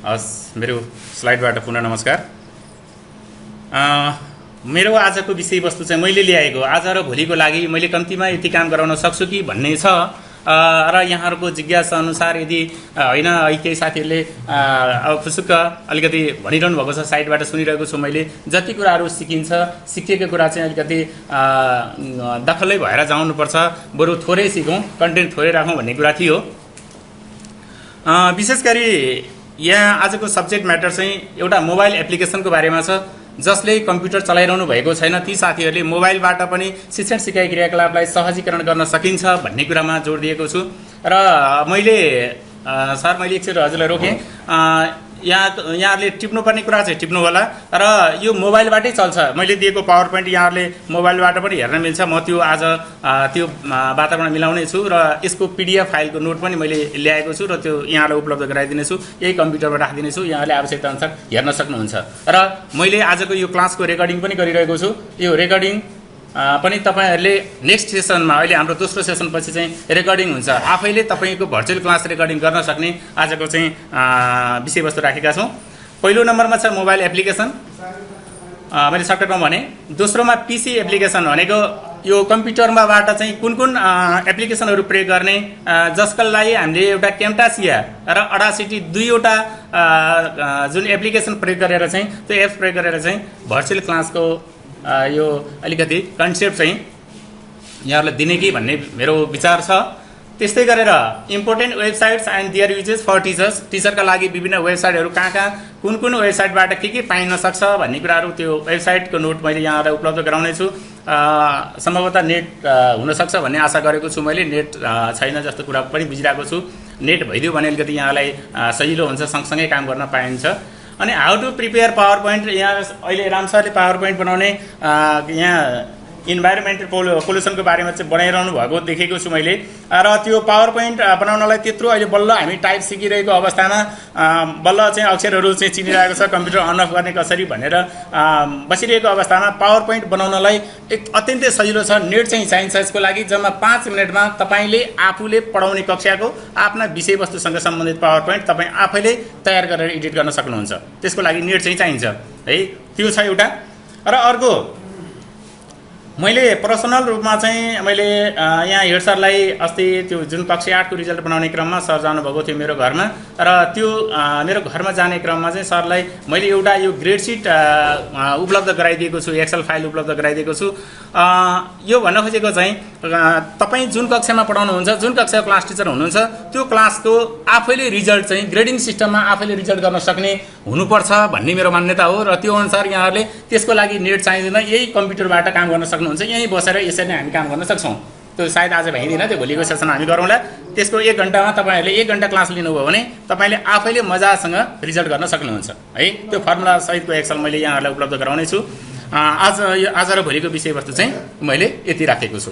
हस् मेरो स्लाइडबाट पुनः नमस्कार। मेरो आजको विषयवस्तु चाहिँ मैले ल्याएको आज र भोलिको लागि मैले कम्तीमा यति काम गराउन सक्छु कि भन्ने छ र यहाँहरूको जिज्ञासा अनुसार यदि होइन केही साथीहरूले अब फुसुक्क अलिकति भनिरहनु भएको छ, साइडबाट सुनिरहेको छु मैले, जति कुराहरू सिकिन्छ सिकेको कुरा चाहिँ अलिकति दखलै भएर जानुपर्छ, बरु थोरै सिकौँ, कन्टेन्ट थोरै राखौँ भन्ने कुरा थियो। विशेष गरी यहाँ आजको सब्जेक्ट म्याटर चाहिँ एउटा मोबाइल एप्लिकेसनको बारेमा छ, जसले कम्प्युटर चलाइरहनु भएको छैन ती साथीहरूले मोबाइलबाट पनि शिक्षण सिकाइ क्रियाकलापलाई सहजीकरण गर्न सकिन्छ भन्ने कुरामा जोड दिएको छु। र मैले एकचोटि हजुरलाई रोकेँ, यहाँहरूले टिप्नुपर्ने कुरा चाहिँ टिप्नु होला र यो मोबाइलबाटै चल्छ। मैले दिएको पावर पोइन्ट यहाँहरूले मोबाइलबाट पनि हेर्न मिल्छ। म त्यो आज त्यो वातावरण मिलाउने छु र यसको PDF फाइलको नोट पनि मैले ल्याएको छु र त्यो यहाँलाई उपलब्ध गराइदिनेछु, यही कम्प्युटरमा राखिदिनेछु, यहाँले आवश्यकता अनुसार हेर्न सक्नुहुन्छ। र मैले आजको यो क्लासको रेकर्डिङ पनि गरिरहेको छु। यो रेकर्डिङ पनि तपाईँहरूले नेक्स्ट सेसनमा, अहिले हाम्रो दोस्रो सेसनपछि चाहिँ रेकर्डिङ हुन्छ, आफैले तपाईँको भर्चुअल क्लास रेकर्डिङ गर्न सक्ने आजको चाहिँ विषयवस्तु राखेका छौँ। पहिलो नम्बरमा छ मोबाइल एप्लिकेसन, मैले सर्टकटमा भने। दोस्रोमा PC एप्लिकेसन भनेको यो कम्प्युटरमाबाट चाहिँ कुन कुन एप्लिकेसनहरू प्रयोग गर्ने, जसका लागि हामीले एउटा क्याम्टासिया र अडासिटी दुईवटा जुन एप्लिकेसन प्रयोग गरेर चाहिँ त्यो एप्स प्रयोग गरेर चाहिँ भर्चुअल क्लासको यो अलिकति कन्सेप्ट चाहिँ यहाँहरूलाई दिने कि भन्ने मेरो विचार छ। त्यस्तै गरेर important websites and their uses for teachers, टिचरका लागि विभिन्न वेबसाइटहरू कहाँ कुन कुन वेबसाइटबाट के पाइन सक्छ भन्ने कुराहरू, त्यो वेबसाइटको नोट मैले यहाँलाई उपलब्ध गराउने छु। सम्भवतः नेट हुनसक्छ भन्ने आशा गरेको छु मैले, नेट छैन जस्तो कुरा पनि बुझिरहेको छु। नेट भइदियो भने अलिकति यहाँलाई सजिलो हुन्छ, सँगसँगै काम गर्न पाइन्छ। अनि how to prepare PowerPoint, यहाँ अहिले राम सरले पावर पोइन्ट बनाउने यहाँ इन्भाइरोमेन्टल पोल्युसनको बारेमा चाहिँ बनाइरहनु भएको देखेको छु मैले। र त्यो पावर पोइन्ट बनाउनलाई त्यत्रो अहिले बल्ल हामी टाइप सिकिरहेको अवस्थामा बल्ल चाहिँ अक्षरहरू चाहिँ चिनिरहेको छ, कम्प्युटर अन अफ गर्ने कसरी भनेर बसिरहेको अवस्थामा पावर पोइन्ट बनाउनलाई एक अत्यन्तै सजिलो छ। नेट चाहिँ चाहिन्छ यसको लागि। जम्मा 5 मिनटमा तपाईँले आफूले पढाउने कक्षाको आफ्ना विषयवस्तुसँग सम्बन्धित पावर पोइन्ट तपाईँ आफैले तयार गरेर एडिट गर्न सक्नुहुन्छ। त्यसको लागि नेट चाहिँ चाहिन्छ है, त्यो छ एउटा। र अर्को, मैले पर्सनल रूपमा चाहिँ मैले यहाँ हेड सरलाई अस्ति त्यो जुन कक्षा 8 को रिजल्ट बनाउने क्रममा सर जानुभएको थियो मेरो घरमा, र त्यो मेरो घरमा जाने क्रममा चाहिँ सरलाई मैले एउटा यो ग्रेड सिट उपलब्ध गराइदिएको छु, एक्सेल फाइल उपलब्ध गराइदिएको छु। यो भन्न खोजेको चाहिँ तपाईँ जुन कक्षामा पढाउनुहुन्छ, जुन कक्षाको क्लास टिचर हुनुहुन्छ, त्यो क्लासको आफैले रिजल्ट चाहिँ ग्रेडिङ सिस्टममा आफैले रिजल्ट गर्न सक्ने हुनुपर्छ भन्ने मेरो मान्यता हो। र त्यो अनुसार यहाँहरूले त्यसको लागि नेट चाहिँदैन, यही कम्प्युटरबाट काम गर्न सक्नुहुन्छ, यहीँ बसेर यसरी नै हामी काम गर्न सक्छौँ। त्यो सायद आज भ्याइँदैन, त्यो भोलिको सेसन हामी गरौँला। त्यसको 1 घन्टामा तपाईँहरूले 1 घन्टा क्लास लिनुभयो भने तपाईँले आफैले मजासँग रिजल्ट गर्न सक्नुहुन्छ है। त्यो फर्मुला सहितको एक्सेल मैले यहाँहरूलाई उपलब्ध गराउने छु। आज र भोलिको विषयवस्तु चाहिँ मैले यति राखेको छु।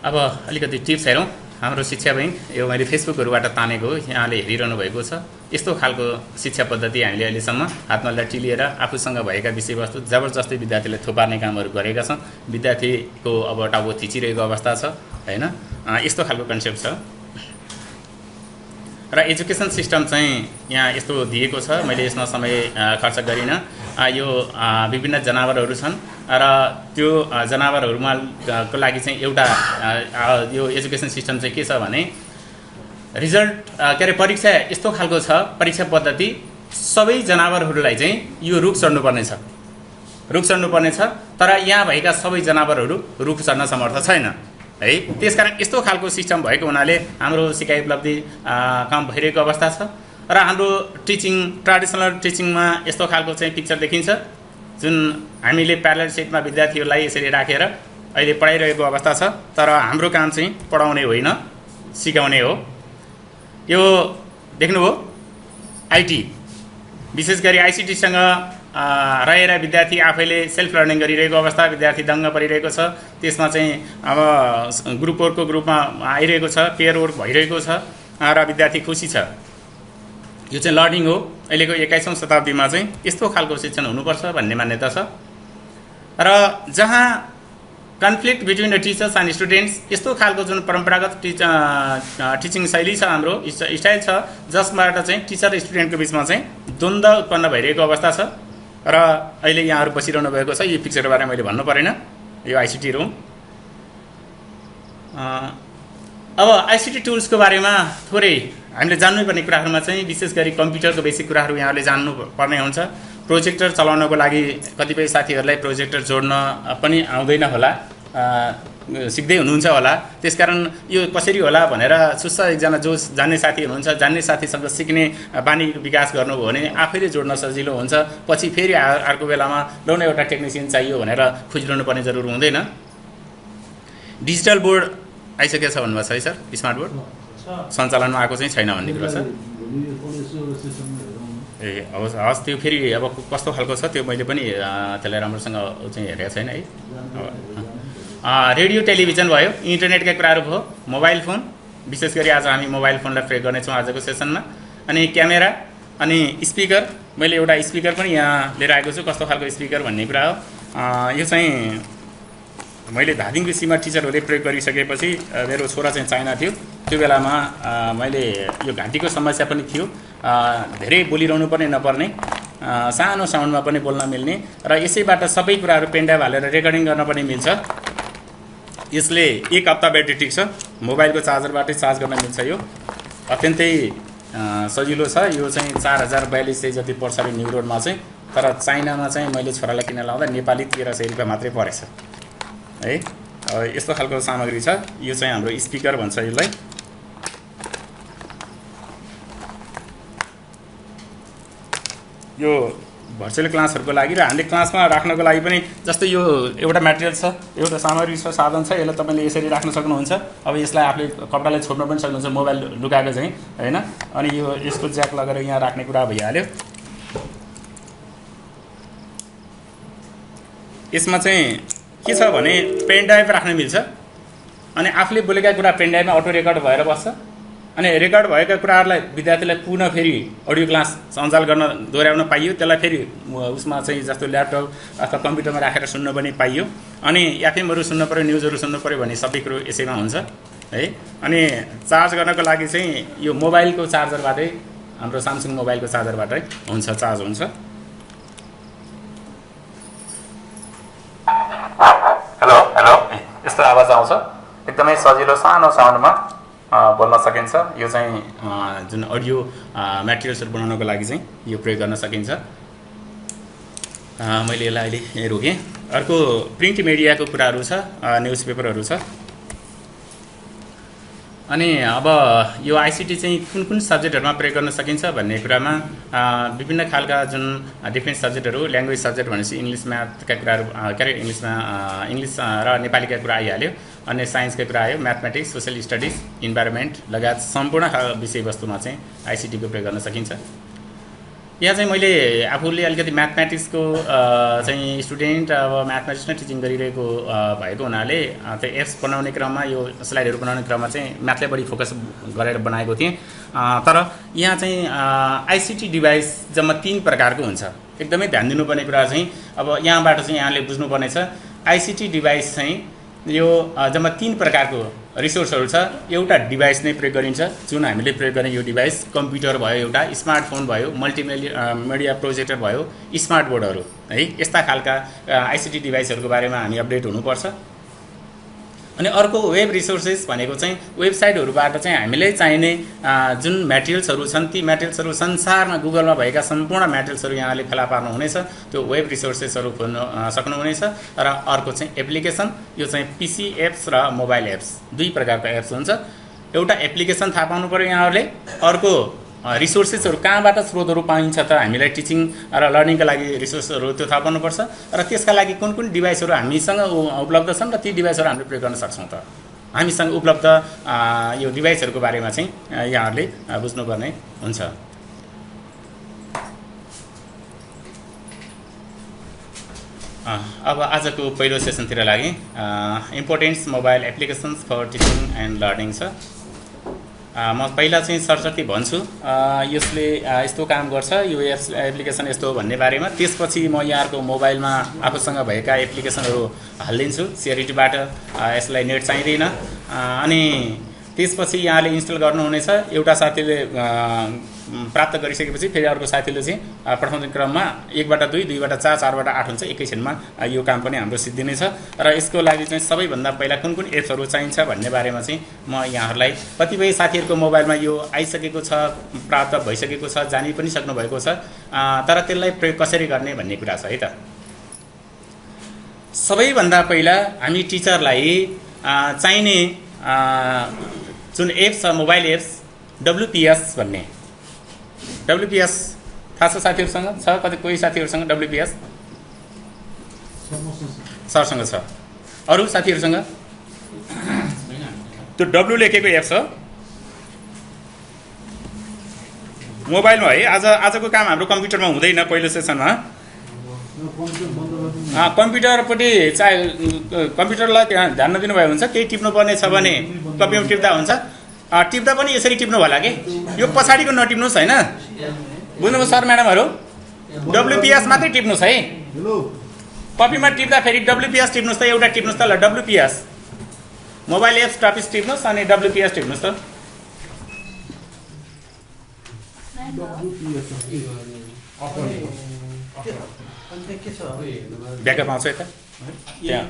अब अलिकति टिप्स हेरौँ। हाम्रो शिक्षा बैंक यो मैले फेसबुकहरूबाट तानेको हो, यहाँले हेरिरहनु भएको छ। यस्तो खालको शिक्षा पद्धति हामीले अहिलेसम्म हातमा लट्ठी लिएर आफूसँग भएका विषयवस्तु जबरजस्ती विद्यार्थीले थोपार्ने कामहरू गरेका छौँ। विद्यार्थीको अब टाउको थिचिरहेको अवस्था छ होइन, यस्तो खालको कन्सेप्ट छ। र एजुकेसन सिस्टम चाहिँ यहाँ यस्तो दिएको छ, मैले यसमा समय खर्च गरिनँ। यो विभिन्न जनावरहरू छन् र त्यो जनावरहरूमा को लागि चाहिँ एउटा यो एजुकेसन सिस्टम चाहिँ के छ भने रिजल्ट के अरे परीक्षा यस्तो खालको छ, परीक्षा पद्धति सबै जनावरहरूलाई चाहिँ यो रुख चढ्नुपर्ने छ, तर यहाँ भएका सबै जनावरहरू रुख चढ्न समर्थ छैन है। त्यसकारण यस्तो खालको सिस्टम भएको हुनाले हाम्रो सिकाइ उपलब्धि कम भइरहेको अवस्था छ। र हाम्रो टिचिङ, ट्रेडिसनल टिचिङमा यस्तो खालको चाहिँ पिक्चर देखिन्छ, जुन हामीले प्यारलल सेटमा विद्यार्थीहरूलाई यसरी राखेर अहिले पढाइरहेको अवस्था छ। तर हाम्रो काम चाहिँ पढाउने होइन, सिकाउने हो। यो देख्नुभयो आइटी, विशेष गरी आइसिटीसँग रहेर विद्यार्थी आफैले सेल्फ लर्निङ गरिरहेको अवस्था, विद्यार्थी दङ्ग परिरहेको छ। त्यसमा चाहिँ अब ग्रुप वर्कको ग्रुपमा आइरहेको छ, पेयर वर्क भइरहेको छ र विद्यार्थी खुसी छ। यो चाहिँ लर्निङ हो। अहिलेको 21औं शताब्दीमा चाहिँ यस्तो खालको शिक्षण हुनुपर्छ भन्ने मान्यता छ। र जहाँ conflict between the teachers and students, यस्तो खालको जुन परम्परागत टिचिङ शैली छ, हाम्रो स्टाइल छ, जसबाट चाहिँ टिचर र स्टुडेन्टको बिचमा चाहिँ द्वन्द्व उत्पन्न भइरहेको अवस्था छ। र अहिले यहाँहरू बसिरहनु भएको छ, यो पिक्चरको बारेमा मैले भन्नु परेन, यो आइसिटी रुम। अब आइसिटी टुल्सको बारेमा थोरै हामीले जान्नुपर्ने कुराहरूमा चाहिँ विशेष गरी कम्प्युटरको बेसिक कुराहरू यहाँले जान्नु पर्ने हुन्छ। प्रोजेक्टर चलाउनको लागि कतिपय साथीहरूलाई प्रोजेक्टर जोड्न पनि आउँदैन होला, सिक्दै हुनुहुन्छ होला, त्यसकारण यो कसरी होला भनेर सुस्स एकजना जो जान्ने साथी हुनुहुन्छ, जान्ने साथीसँग सिक्ने बानी विकास गर्नुभयो भने आफैले जोड्न सजिलो हुन्छ। पछि फेरि अर्को बेलामा ल्याउन एउटा टेक्निसियन चाहियो भनेर खोजिरहनु पर्ने जरुर हुँदैन। डिजिटल बोर्ड आइसकेको छ भन्नुभएको छ है सर, स्मार्ट बोर्ड सञ्चालनमा आएको चाहिँ छैन भन्ने कुरा छ। ए हवस्, त्यो फेरि अब कस्तो खालको छ त्यो मैले पनि त्यसलाई राम्रोसँग चाहिँ हेरेको छैन है। रेडियो टेलिभिजन भयो, इन्टरनेटका कुराहरू भयो, मोबाइल फोन, विशेष गरी आज हामी मोबाइल फोनलाई प्रयोग गर्नेछौँ आजको सेसनमा, अनि क्यामेरा अनि स्पिकर। मैले एउटा स्पिकर पनि यहाँ लिएर आएको छु, कस्तो खालको स्पिकर भन्ने कुरा हो। यो चाहिँ मैले धादिङ कृषिमा टिचरहरूले प्रयोग गरिसकेपछि मेरो छोरा चाहिँ चाइना थियो, त्यो बेलामा मैले यो घाँटीको समस्या पनि थियो, धेरै बोलिरहनु पनि नपर्ने, सानो साउन्डमा पनि बोल्न मिल्ने, र यसैबाट सबै कुराहरू पेनड्राइभ हालेर रेकर्डिङ गर्न पनि मिल्छ। यसले 1 हप्ता ब्याट्री टिक्छ, मोबाइलको चार्जरबाटै चार्ज गर्न मिल्छ। यो अत्यन्तै सजिलो छ। यो चाहिँ 4042 जति पर्छ अरे न्यु रोडमा चाहिँ, तर चाइनामा चाहिँ मैले छोरालाई किन लाउँदा नेपाली 1300 रुपियाँ मात्रै परेछ है। यस्तो खालको सामग्री छ। यो चाहिँ हाम्रो स्पिकर भन्छ यसलाई। यो भर्चुअल क्लासहरूको लागि र हामीले क्लासमा राख्नको लागि पनि, जस्तै यो एउटा मटेरियल छ, एउटा सामग्री छ, साधन छ, यसलाई तपाईँले यसरी राख्न सक्नुहुन्छ। अब यसलाई आफूले कपडाले छोड्न पनि सक्नुहुन्छ, मोबाइल लुकाएको चाहिँ हैन। अनि यो यसको ज्याक लगेर यहाँ राख्ने कुरा भइहाल्यो। यसमा चाहिँ के छ भने पेन ड्राइभ राख्न मिल्छ, अनि आफूले बोलेका कुरा पेन ड्राइभमा अटो रेकर्ड भएर बस्छ, अनि रेकर्ड भएका कुराहरूलाई विद्यार्थीलाई पुनः फेरि अडियो क्लास सञ्चालन गर्न दोहोऱ्याउन पाइयो। त्यसलाई फेरि उसमा चाहिँ जस्तो ल्यापटप अथवा कम्प्युटरमा राखेर सुन्न पनि पाइयो। अनि एफएमहरू सुन्न पऱ्यो, न्युजहरू सुन्नु पऱ्यो भने सबै कुरो यसैमा हुन्छ है। अनि चार्ज गर्नको लागि चाहिँ यो मोबाइलको चार्जरबाटै, हाम्रो सामसुङ मोबाइलको चार्जरबाटै हुन्छ, चार्ज हुन्छ। हेलो हेलो, यस्तो आवाज आउँछ, एकदमै सजिलो सानो साउन्डमा बोल्न सकिन्छ। यो चाहिँ जुन अडियो मेटेरियल्सहरू बनाउनको लागि चाहिँ यो प्रयोग गर्न सकिन्छ। मैले यसलाई अहिले रोकेँ। अर्को प्रिन्ट मिडियाको कुराहरू छ, न्युज पेपरहरू छ। अनि अब यो आइसिटी चाहिँ कुन कुन सब्जेक्टहरूमा प्रयोग गर्न सकिन्छ भन्ने कुरामा विभिन्न खालका जुन डिफ्रेन्ट सब्जेक्टहरू, ल्याङ्ग्वेज सब्जेक्ट भनेपछि इङ्ग्लिस म्याथका कुराहरू, के अरे इङ्ग्लिस र नेपालीका कुरा आइहाल्यो। अन्य साइन्सका कुरा आयो, म्याथमेटिक्स, सोसियल स्टडिज, इन्भाइरोमेन्ट लगायत सम्पूर्ण विषयवस्तुमा चाहिँ आइसिटीको प्रयोग गर्न सकिन्छ। यहाँ चाहिँ मैले आफूले अलिकति म्याथमेटिक्सको चाहिँ स्टुडेन्ट, अब म्याथमेटिक्स नै टिचिङ गरिरहेको भएको हुनाले त्यो एप्स बनाउने क्रममा, यो स्लाइडहरू बनाउने क्रममा चाहिँ म्याथलाई बढी फोकस गरेर बनाएको थिएँ। तर यहाँ चाहिँ आइसिटी डिभाइस जम्मा 3 प्रकारको हुन्छ। एकदमै ध्यान दिनुपर्ने कुरा चाहिँ अब यहाँबाट चाहिँ यहाँले बुझ्नुपर्ने छ, आइसिटी डिभाइस चाहिँ यो जम्मा 3 प्रकारको रिसोर्सहरू छ। एउटा डिभाइस नै प्रयोग गरिन्छ, जुन हामीले प्रयोग गर्ने यो डिभाइस कम्प्युटर भयो, एउटा स्मार्टफोन भयो, मल्टिमिडिया प्रोजेक्टर भयो, स्मार्ट बोर्डहरू है। यस्ता खालका आइसिटी डिभाइसहरूको बारेमा हामी अपडेट हुनुपर्छ। अनि अर्को वेब रिसोर्सेस भनेको चाहिँ वेबसाइटहरूबाट चाहिँ हामीलाई चाहिने जुन मेटेरियल्सहरू छन्, ती मेटेरियल्सहरू संसारमा गुगलमा भएका सम्पूर्ण मेटेरियल्सहरू यहाँले फेला पार्नुहुनेछ, त्यो वेब रिसोर्सेसहरू खोल्न सक्नुहुनेछ। र अर्को चाहिँ एप्लिकेसन, यो चाहिँ पिसी एप्स र मोबाइल एप्स, 2 प्रकारको एप्स हुन्छ। एउटा एप्लिकेसन थाहा पाउनु पर्यो यहाँहरूले, अर्को रिसोर्सेसहरू कहाँबाट स्रोतहरू पाइन्छ त हामीलाई टिचिङ र लर्निङका लागि रिसोर्सहरू त्यो थाहा पाउनुपर्छ। र त्यसका लागि कुन कुन डिभाइसहरू हामीसँग उपलब्ध छन् र ती डिभाइसहरू हामीले प्रयोग गर्न सक्छौँ त। हामीसँग उपलब्ध यो डिभाइसहरूको बारेमा चाहिँ यहाँहरूले बुझ्नुपर्ने हुन्छ। अब आजको पहिलो सेसनतिर लागि importance mobile applications for teaching and learning छ। म पहिला चाहिँ सरस्वती भन्छु यसले यस्तो काम गर्छ, यो एप्लिकेसन यस्तो हो भन्ने बारेमा। त्यसपछि म यहाँहरूको मोबाइलमा आफूसँग भएका एप्लिकेसनहरू हालिदिन्छु सिआरइटीबाट। यसलाई नेट चाहिँदैन। अनि त्यसपछि यहाँले इन्स्टल गर्नुहुनेछ। एउटा साथीले प्राप्त गरिसकेपछि फेरि अर्को साथीले चाहिँ पठाउने क्रममा 1बाट 2, 2बाट 4, 4बाट 8 हुन्छ। एकैछिनमा यो काम पनि हाम्रो सिद्धिनेछ। र यसको लागि चाहिँ सबैभन्दा पहिला कुन कुन एप्सहरू चाहिन्छ भन्ने बारेमा चाहिँ म यहाँहरूलाई, कतिपय साथीहरूको मोबाइलमा यो आइसकेको छ, प्राप्त भइसकेको छ, जानी पनि सक्नुभएको छ, तर त्यसलाई प्रयोग कसरी गर्ने भन्ने कुरा छ है त। सबैभन्दा पहिला हामी टिचरलाई चाहिने जुन एप्स छ, मोबाइल एप्स WPS भन्ने, WPS थाहा छ साथीहरूसँग? छ कति कोही साथीहरूसँग WPS? सरसँग छ। अरू साथीहरूसँग? त्यो W लेखेको एप्स हो मोबाइलमा है। आजको काम हाम्रो कम्प्युटरमा हुँदैन। पहिलो सेसनमा कम्प्युटरपट्टि चाहे कम्प्युटरलाई त्यहाँ ध्यान नदिनुभयो हुन्छ। केही टिप्नुपर्ने छ भने कपीमा टिप्दा हुन्छ। टिप्दा पनि यसरी टिप्नु होला कि यो पछाडिको नटिप्नुहोस् होइन। बुझ्नुभयो सर म्याडमहरू? WPS मात्रै टिप्नुहोस् है। कपीमा टिप्दा फेरि WPS टिप्नुहोस् त। एउटा टिप्नुहोस् त ल, WPS मोबाइल एप्स टपिस टिप्नुहोस् अनि WPS टिप्नुहोस् त। ब्याकअप आउँछ यता त्यहाँ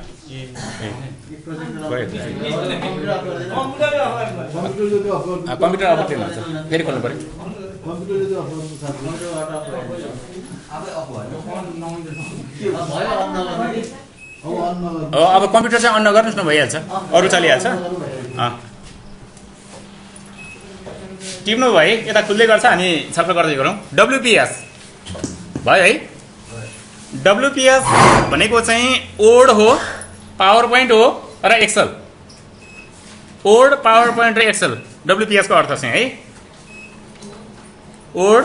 कम्प्युटर अफ हुन्छ। फेरि खोल्नु पऱ्यो। अब कम्प्युटर चाहिँ अन नगर्नुहोस् न, भइहाल्छ। अरू चलिहाल्छ। टिप्नु भयो है, यता खुल्दै गर्छ, हामी छप्प गर्दै गरौँ। WPS भयो है। WPS भनेको चाहिँ वर्ड हो, पावर पोइन्ट हो र एक्सेल। वर्ड, पावर पोइन्ट र एक्सेल WPS को अर्थ चाहिँ है। वर्ड,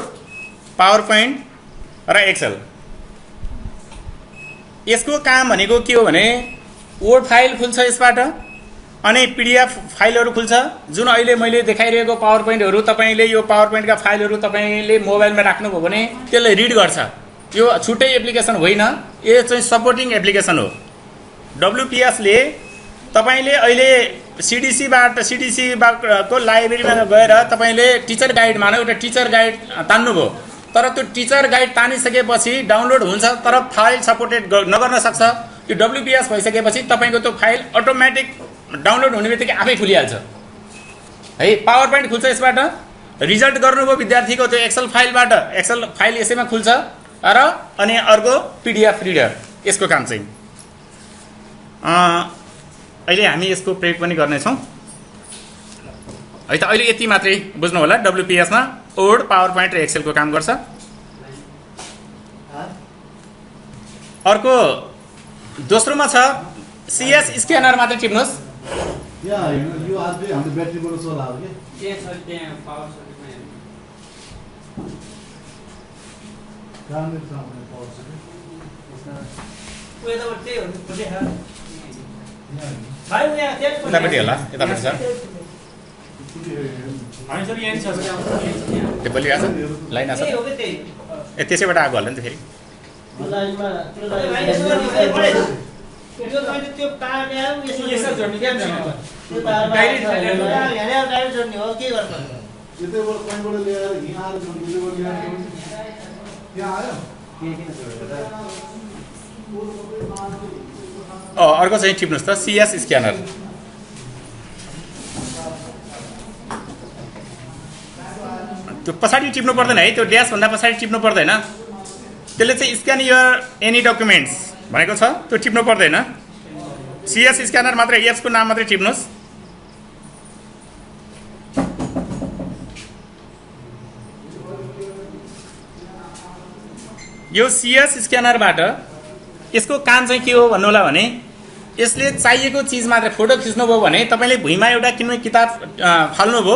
पावर पोइन्ट र एक्सेल। यसको काम भनेको के हो भने वर्ड फाइल खुल्छ यसबाट, अनि PDF फाइलहरू खुल्छ। जुन अहिले मैले देखाइरहेको पावर पोइन्टहरू, तपाईँले यो पावर पोइन्टका फाइलहरू तपाईँले मोबाइलमा राख्नुभयो भने त्यसलाई रिड गर्छ। यो छुट्टै एप्लिकेसन होइन, यो चाहिँ सपोर्टिङ एप्लिकेसन हो। WPS ले तपाईँले अहिले CDC को लाइब्रेरीमा गएर तपाईँले टिचर गाइड मानौ एउटा टिचर गाइड तान्नुभयो, तर त्यो टिचर गाइड तानिसकेपछि डाउनलोड हुन्छ तर फाइल सपोर्टेड नगर्न सक्छ। यो WPS भइसकेपछि तपाईँको त्यो फाइल अटोमेटिक डाउनलोड हुने बित्तिकै आफै खुलिहाल्छ है। पावर पोइन्ट खुल्छ यसबाट। रिजल्ट गर्नुभयो विद्यार्थीको त्यो एक्सेल फाइलबाट, एक्सेल फाइल यसैमा खुल्छ। र अनि अर्को PDF रिडर, यसको काम चाहिँ अहिले हामी यसको प्रयोग पनि गर्नेछौँ है त। अहिले यति मात्रै बुझ्नु होला। WPS मा वर्ड, पावर पोइन्ट र एक्सेलको काम गर्छ। अर्को दोस्रोमा छ CS स्क्यानर। मात्रै टिप्नुहोस्। यतापट्टि होला, यतापट्टि छ। त्यो बलिरहेछ लाइन आछ। त्यसैबाट आगो होला नि त फेरि। अर्को चाहिँ टिप्नुहोस् त CS स्क्यानर। त्यो पछाडि टिप्नु पर्दैन है, त्यो ड्यास भन्दा पछाडि टिप्नु पर्दैन। त्यसले चाहिँ स्क्यान योर एनी डकुमेन्ट्स भनेको छ, त्यो टिप्नु पर्दैन। CS स्क्यानर मात्रै, एप्सको नाम मात्रै टिप्नुहोस्। यो CS स्क्यानरबाट यसको काम चाहिँ के हो भन्नु होला भने यसले चाहिएको चिज मात्र फोटो खिच्नुभयो भने तपाईले भुइँमा एउटा किन्ने किताब फाल्नुभयो,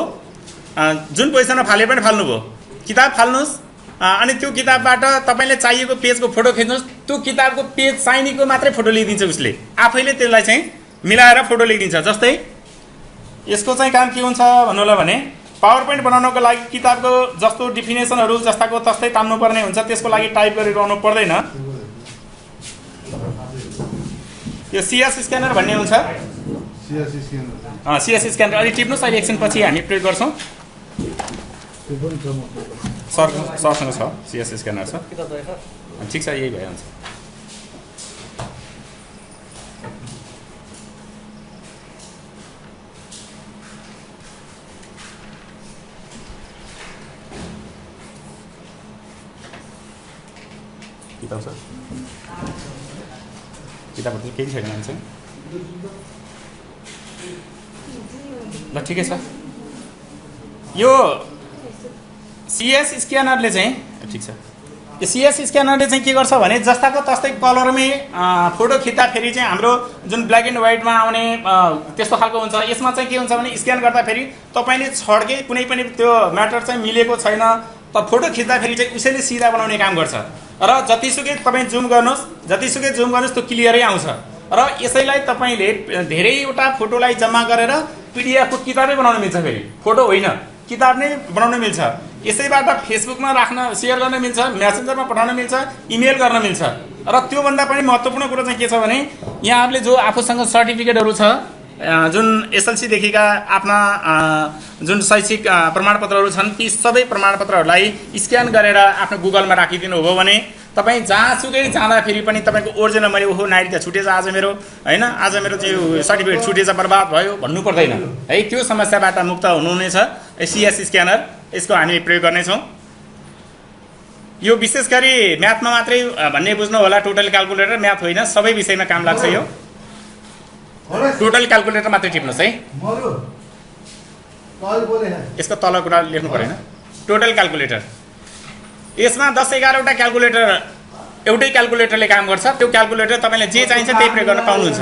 जुन पोजिसनमा फाले पनि फाल्नुभयो, किताब फाल्नुस् अनि त्यो किताबबाट तपाईले चाहिएको पेजको फोटो खिच्नुस्। त्यो किताबको पेज चाहिनेको मात्रै फोटो लिइदिन्छ उसले, आफैले त्यसलाई चाहिँ मिलाएर फोटो लिइदिन्छ। जस्तै यसको चाहिँ काम के हुन्छ भन्नु होला भने पावर पोइन्ट बनाउनको लागि किताबको जस्तो डिफिनेसनहरू जस्ताको तस्तै तान्नुपर्ने हुन्छ, त्यसको लागि टाइप गरिरहनु पर्दैन। यो सिएस स्क्यानर भन्ने हुन्छ। सिएस स्क्यानर अलि टिप्नुहोस्, अहिले एकछिन पछि हामी प्रयोग गर्छौँ। सरसँग छ सिएस स्क्यानर छ, ठिक छ, यही भइहाल्छ। किताब छ, किताबहरू चाहिँ केही छैन मान्छे। ल ठिकै छ। यो सिएस स्क्यानरले चाहिँ ठिक छ, यो सिएस स्क्यानरले चाहिँ के गर्छ भने जस्ताको तस्तै कलरमै फोटो खिच्दाखेरि चाहिँ हाम्रो जुन ब्ल्याक एन्ड व्हाइटमा आउने त्यस्तो खालको हुन्छ। यसमा चाहिँ के हुन्छ भने स्क्यान गर्दाखेरि तपाईँले छड्के कुनै पनि त्यो म्याटर चाहिँ मिलेको छैन, त फोटो खिच्दाखेरि चाहिँ उसैले सिधा बनाउने काम गर्छ। र जतिसुकै तपाईँ जुम गर्नुहोस्, जतिसुकै जुम गर्नुहोस् त्यो क्लियरै आउँछ। र यसैलाई तपाईँले धेरैवटा फोटोलाई जम्मा गरेर पिडिएफको किताबै बनाउन मिल्छ, फेरि फोटो होइन किताब नै बनाउन मिल्छ। यसैबाट फेसबुकमा राख्न, सेयर गर्न मिल्छ, मेसेन्जरमा पठाउन मिल्छ, इमेल गर्न मिल्छ। र त्योभन्दा पनि महत्त्वपूर्ण कुरो चाहिँ के छ भने यहाँहरूले जो आफूसँग सर्टिफिकेटहरू छ, जुन एसएलसीदेखिका आफ्ना जुन शैक्षिक प्रमाणपत्रहरू छन्, ती सबै प्रमाणपत्रहरूलाई स्क्यान गरेर आफ्नो गुगलमा राखिदिनु हो भने तपाईँ जहाँसुकै जाँदाखेरि पनि तपाईँको ओरिजिनल मैले ओहो नाइट त छुटेछ आज मेरो, होइन आज मेरो चाहिँ सर्टिफिकेट छुटेछ, बर्बाद भयो भन्नु पर्दैन है। त्यो समस्याबाट मुक्त हुनुहुनेछ। सिएस स्क्यानर यसको हामी प्रयोग गर्नेछौँ। यो विशेष गरी म्याथमा मात्रै भन्ने बुझ्नु होला, टोटल क्यालकुलेटर म्याथ होइन, सबै विषयमा काम लाग्छ। यो टोटल क्यालकुलेटर मात्रै टिप्नुहोस् है, यसको तल कुरा लेख्नु परेन। टोटल क्यालकुलेटर, यसमा 10-11वटा क्यालकुलेटर एउटै क्यालकुलेटरले काम गर्छ। त्यो क्यालकुलेटर तपाईँलाई जे चाहिन्छ त्यही प्रयोग गर्न पाउनुहुन्छ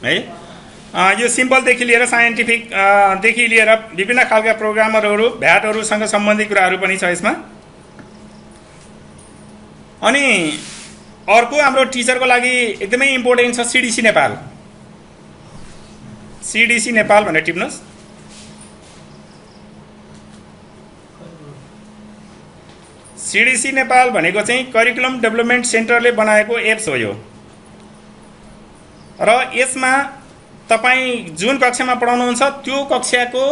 है। यो सिम्पलदेखि लिएर साइन्टिफिकदेखि लिएर विभिन्न खालका प्रोग्रामरहरू, भ्याटहरूसँग सम्बन्धित कुराहरू पनि छ यसमा। अनि अर्को हाम्रो टिचरको लागि एकदमै इम्पोर्टेन्ट छ सिडिसी नेपाल। सिडिसी नेपाल भनेर टिप्नुहोस्। सिडिसी नेपाल भनेको चाहिँ करिकुलम डेभलपमेन्ट सेन्टरले बनाएको एप्स हो यो। र यसमा तपाईँ जुन कक्षामा पढाउनुहुन्छ त्यो कक्षाको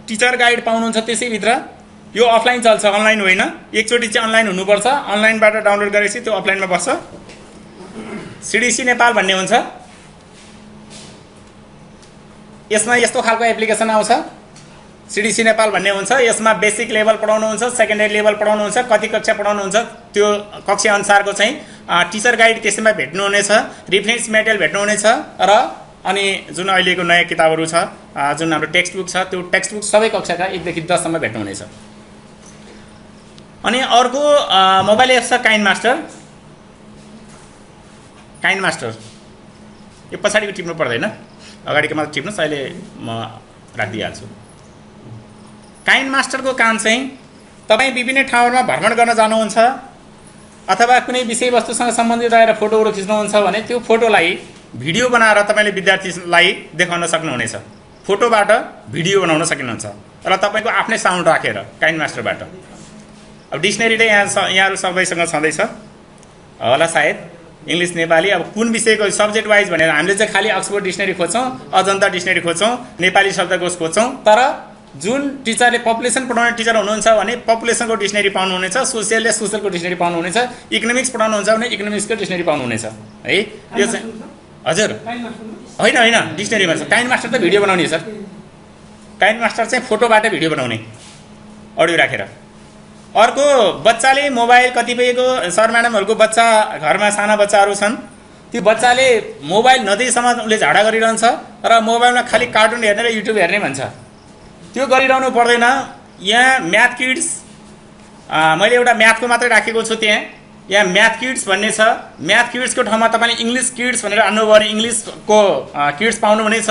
टिचर गाइड पाउनुहुन्छ त्यसैभित्र। यो अफलाइन चल्छ, अनलाइन होइन। एकचोटि चाहिँ अनलाइन हुनुपर्छ, अनलाइनबाट डाउनलोड गरेपछि त्यो अफलाइनमा बस्छ। सिडिसी नेपाल भन्ने हुन्छ। यसमा यस्तो खालको एप्लिकेसन आउँछ, सिडिसी नेपाल भन्ने हुन्छ। यसमा बेसिक लेभल पढाउनुहुन्छ, सेकेन्डरी लेभल पढाउनुहुन्छ, कति कक्षा पढाउनुहुन्छ त्यो कक्षा अनुसारको चाहिँ टिचर गाइड त्यसैमा भेट्नुहुनेछ, रिफरेन्स मेटेरियल भेट्नुहुनेछ। र अनि जुन अहिलेको नयाँ किताबहरू छ, जुन हाम्रो टेक्स्ट बुक छ, त्यो टेक्स्ट बुक सबै कक्षाका 1 देखि 10 सम्म भेट्नुहुनेछ। अनि अर्को मोबाइल एप छ काइन्ड मास्टर। काइन्ड मास्टर यो पछाडिको टिप्नु पर्दैन, अगाडिको मात्र टिप्नुहोस्, अहिले म राखिदिइहाल्छु। काइन्ड मास्टरको काम चाहिँ तपाईँ विभिन्न ठाउँहरूमा भ्रमण गर्न जानुहुन्छ अथवा कुनै विषयवस्तुसँग सम्बन्धित रहेर फोटोहरू खिच्नुहुन्छ भने त्यो फोटोलाई भिडियो बनाएर तपाईँले विद्यार्थीलाई देखाउन सक्नुहुनेछ। फोटोबाट भिडियो बनाउन सक्नुहुन्छ र तपाईँको आफ्नै साउन्ड राखेर काइन्ड मास्टरबाट। अब डिक्सनरी त यहाँहरू सबैसँग छँदैछ होला सायद, इङ्ग्लिस नेपाली। अब कुन विषयको सब्जेक्ट वाइज भनेर हामीले चाहिँ खालि अक्सफोर्ड डिक्सनरी खोज्छौँ, अजन्ता डिक्सनरी खोज्छौँ, नेपाली शब्दकोश खोज्छौँ। तर जुन टिचरले पपुलेसन पढाउने टिचर हुनुहुन्छ भने पपुलेसनको डिक्सनरी पाउनुहुनेछ, सोसियलले सोसियलको डिक्सनरी पाउनुहुनेछ, इकोनोमिक्स पढाउनुहुन्छ भने इकोनोमिक्सको डिक्सनरी पाउनुहुनेछ है। यो चाहिँ हजुर होइन होइन डिक्सनरीमा छ। काइन्ड मास्टर त भिडियो बनाउने हो सर। काइन्ड मास्टर चाहिँ फोटोबाट भिडियो बनाउने अडियो राखेर। अर्को बच्चाले मोबाइल, कतिपयको सर म्याडमहरूको बच्चा घरमा साना बच्चाहरू छन्, त्यो बच्चाले मोबाइल नदिएसम्म उसले झाडा गरिरहन्छ र मोबाइलमा खालि कार्टुन हेर्ने र युट्युब हेर्ने भन्छ। त्यो गरिरहनु पर्दैन। यहाँ म्याथ किड्स, मैले एउटा म्याथको मात्रै राखेको छु त्यहाँ। यहाँ म्याथ किड्स भन्ने छ। म्याथ किड्सको ठाउँमा तपाईँले इङ्ग्लिस किड्स भनेर हाल्नुभयो भने इङ्ग्लिसको किड्स पाउनुहुनेछ,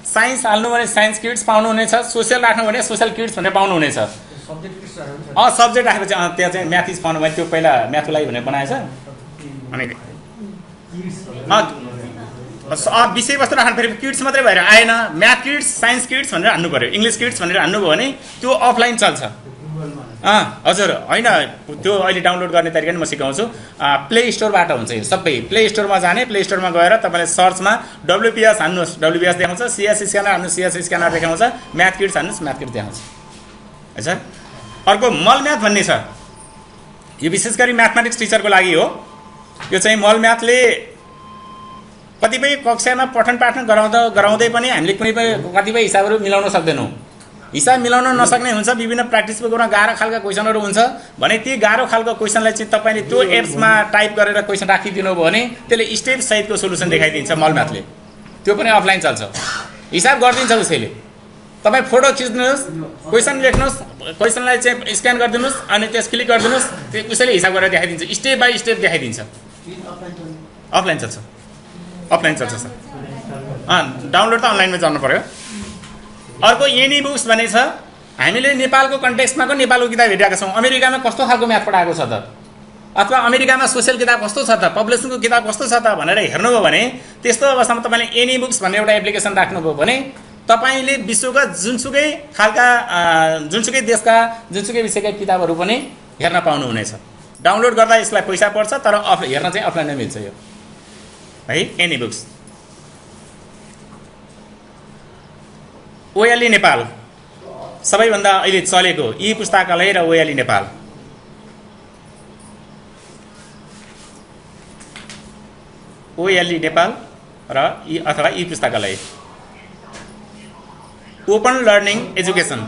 साइन्स हाल्नु भने साइन्स किड्स पाउनुहुनेछ, सोसियल राख्नु भने सोसियल किड्स भनेर पाउनुहुनेछ। सब्जेक्ट राखेपछि त्यहाँ चाहिँ म्याथिस पाउनु भने त्यो पहिला म्याथको लागि भनेर बनाएछ। अनि विषयवस्तु राख्नु पऱ्यो। किड्स मात्रै भएर आएन, म्याथ किड्स, साइन्स किड्स भनेर हान्नु पऱ्यो, इङ्ग्लिस किड्स भनेर हान्नुभयो भने त्यो अफलाइन चल्छ। हजुर होइन, त्यो अहिले डाउनलोड गर्ने तरिका नि म सिकाउँछु। प्ले स्टोरबाट हुन्छ यो सबै। प्ले स्टोरमा जाने, प्ले स्टोरमा गएर तपाईँले सर्चमा WPS हान्नुहोस्, WPS देखाउँछ, CS स्क्यानर हान्नुहोस्, CS स्क्यानर देखाउँछ, म्याथ किड्स हान्नुहोस्, म्याथ किड्स देखाउँछ है सर। अर्को मल म्याथ भन्ने छ, यो विशेष गरी म्याथमेटिक्स टिचरको लागि हो। यो चाहिँ मल म्याथले कतिपय कक्षामा पठन पाठन गराउँदै पनि हामीले कुनै पनि कतिपय हिसाबहरू मिलाउन सक्दैनौँ। हिसाब मिलाउन नसक्ने हुन्छ, विभिन्न प्र्याक्टिस बुकमा गाह्रो खालका क्वेसनहरू हुन्छ भने ती गाह्रो खालको क्वेसनलाई चाहिँ तपाईँले त्यो एप्समा टाइप गरेर क्वेसन राखिदिनु भयो भने त्यसले स्टेप सहितको सोल्युसन देखाइदिन्छ मल म्याथले। त्यो पनि अफलाइन चल्छ, हिसाब गरिदिन्छ उसैले। तपाईँ फोटो खिच्नुहोस्, क्वेसन लेख्नुहोस्, क्वेसनलाई चाहिँ स्क्यान गरिदिनुहोस् अनि त्यस क्लिक गरिदिनुहोस्, त्यो उसैले हिसाब गरेर देखाइदिन्छ, स्टेप बाई स्टेप देखाइदिन्छ। अफलाइन चल्छ, अफलाइन चल्छ सर। डाउनलोड त अनलाइनमा जानु पऱ्यो। अर्को एनी बुक्स भन्ने छ। हामीले नेपालको कन्टेक्स्टमा पनि नेपालको किताब हेरिरहेका छौँ। अमेरिकामा कस्तो खालको म्याथ पढाएको छ त, अथवा अमेरिकामा सोसियल किताब कस्तो छ त, पपुलेसनको किताब कस्तो छ त भनेर हेर्नुभयो भने त्यस्तो अवस्थामा तपाईँले एनी बुक्स भन्ने एउटा एप्लिकेसन राख्नुभयो भने तपाईँले विश्वका जुनसुकै खालका जुनसुकै देशका जुनसुकै विषयका किताबहरू पनि हेर्न पाउनुहुनेछ। डाउनलोड गर्दा यसलाई पैसा पर्छ, तर हेर्न चाहिँ अफलाइनमा मिल्छ यो है। Any books. ओएलई नेपाल सबैभन्दा अहिले चलेको ई पुस्तकालय र ओएलई नेपाल। ओएलई नेपाल र ई अथवा ई पुस्तकालय। Open learning education.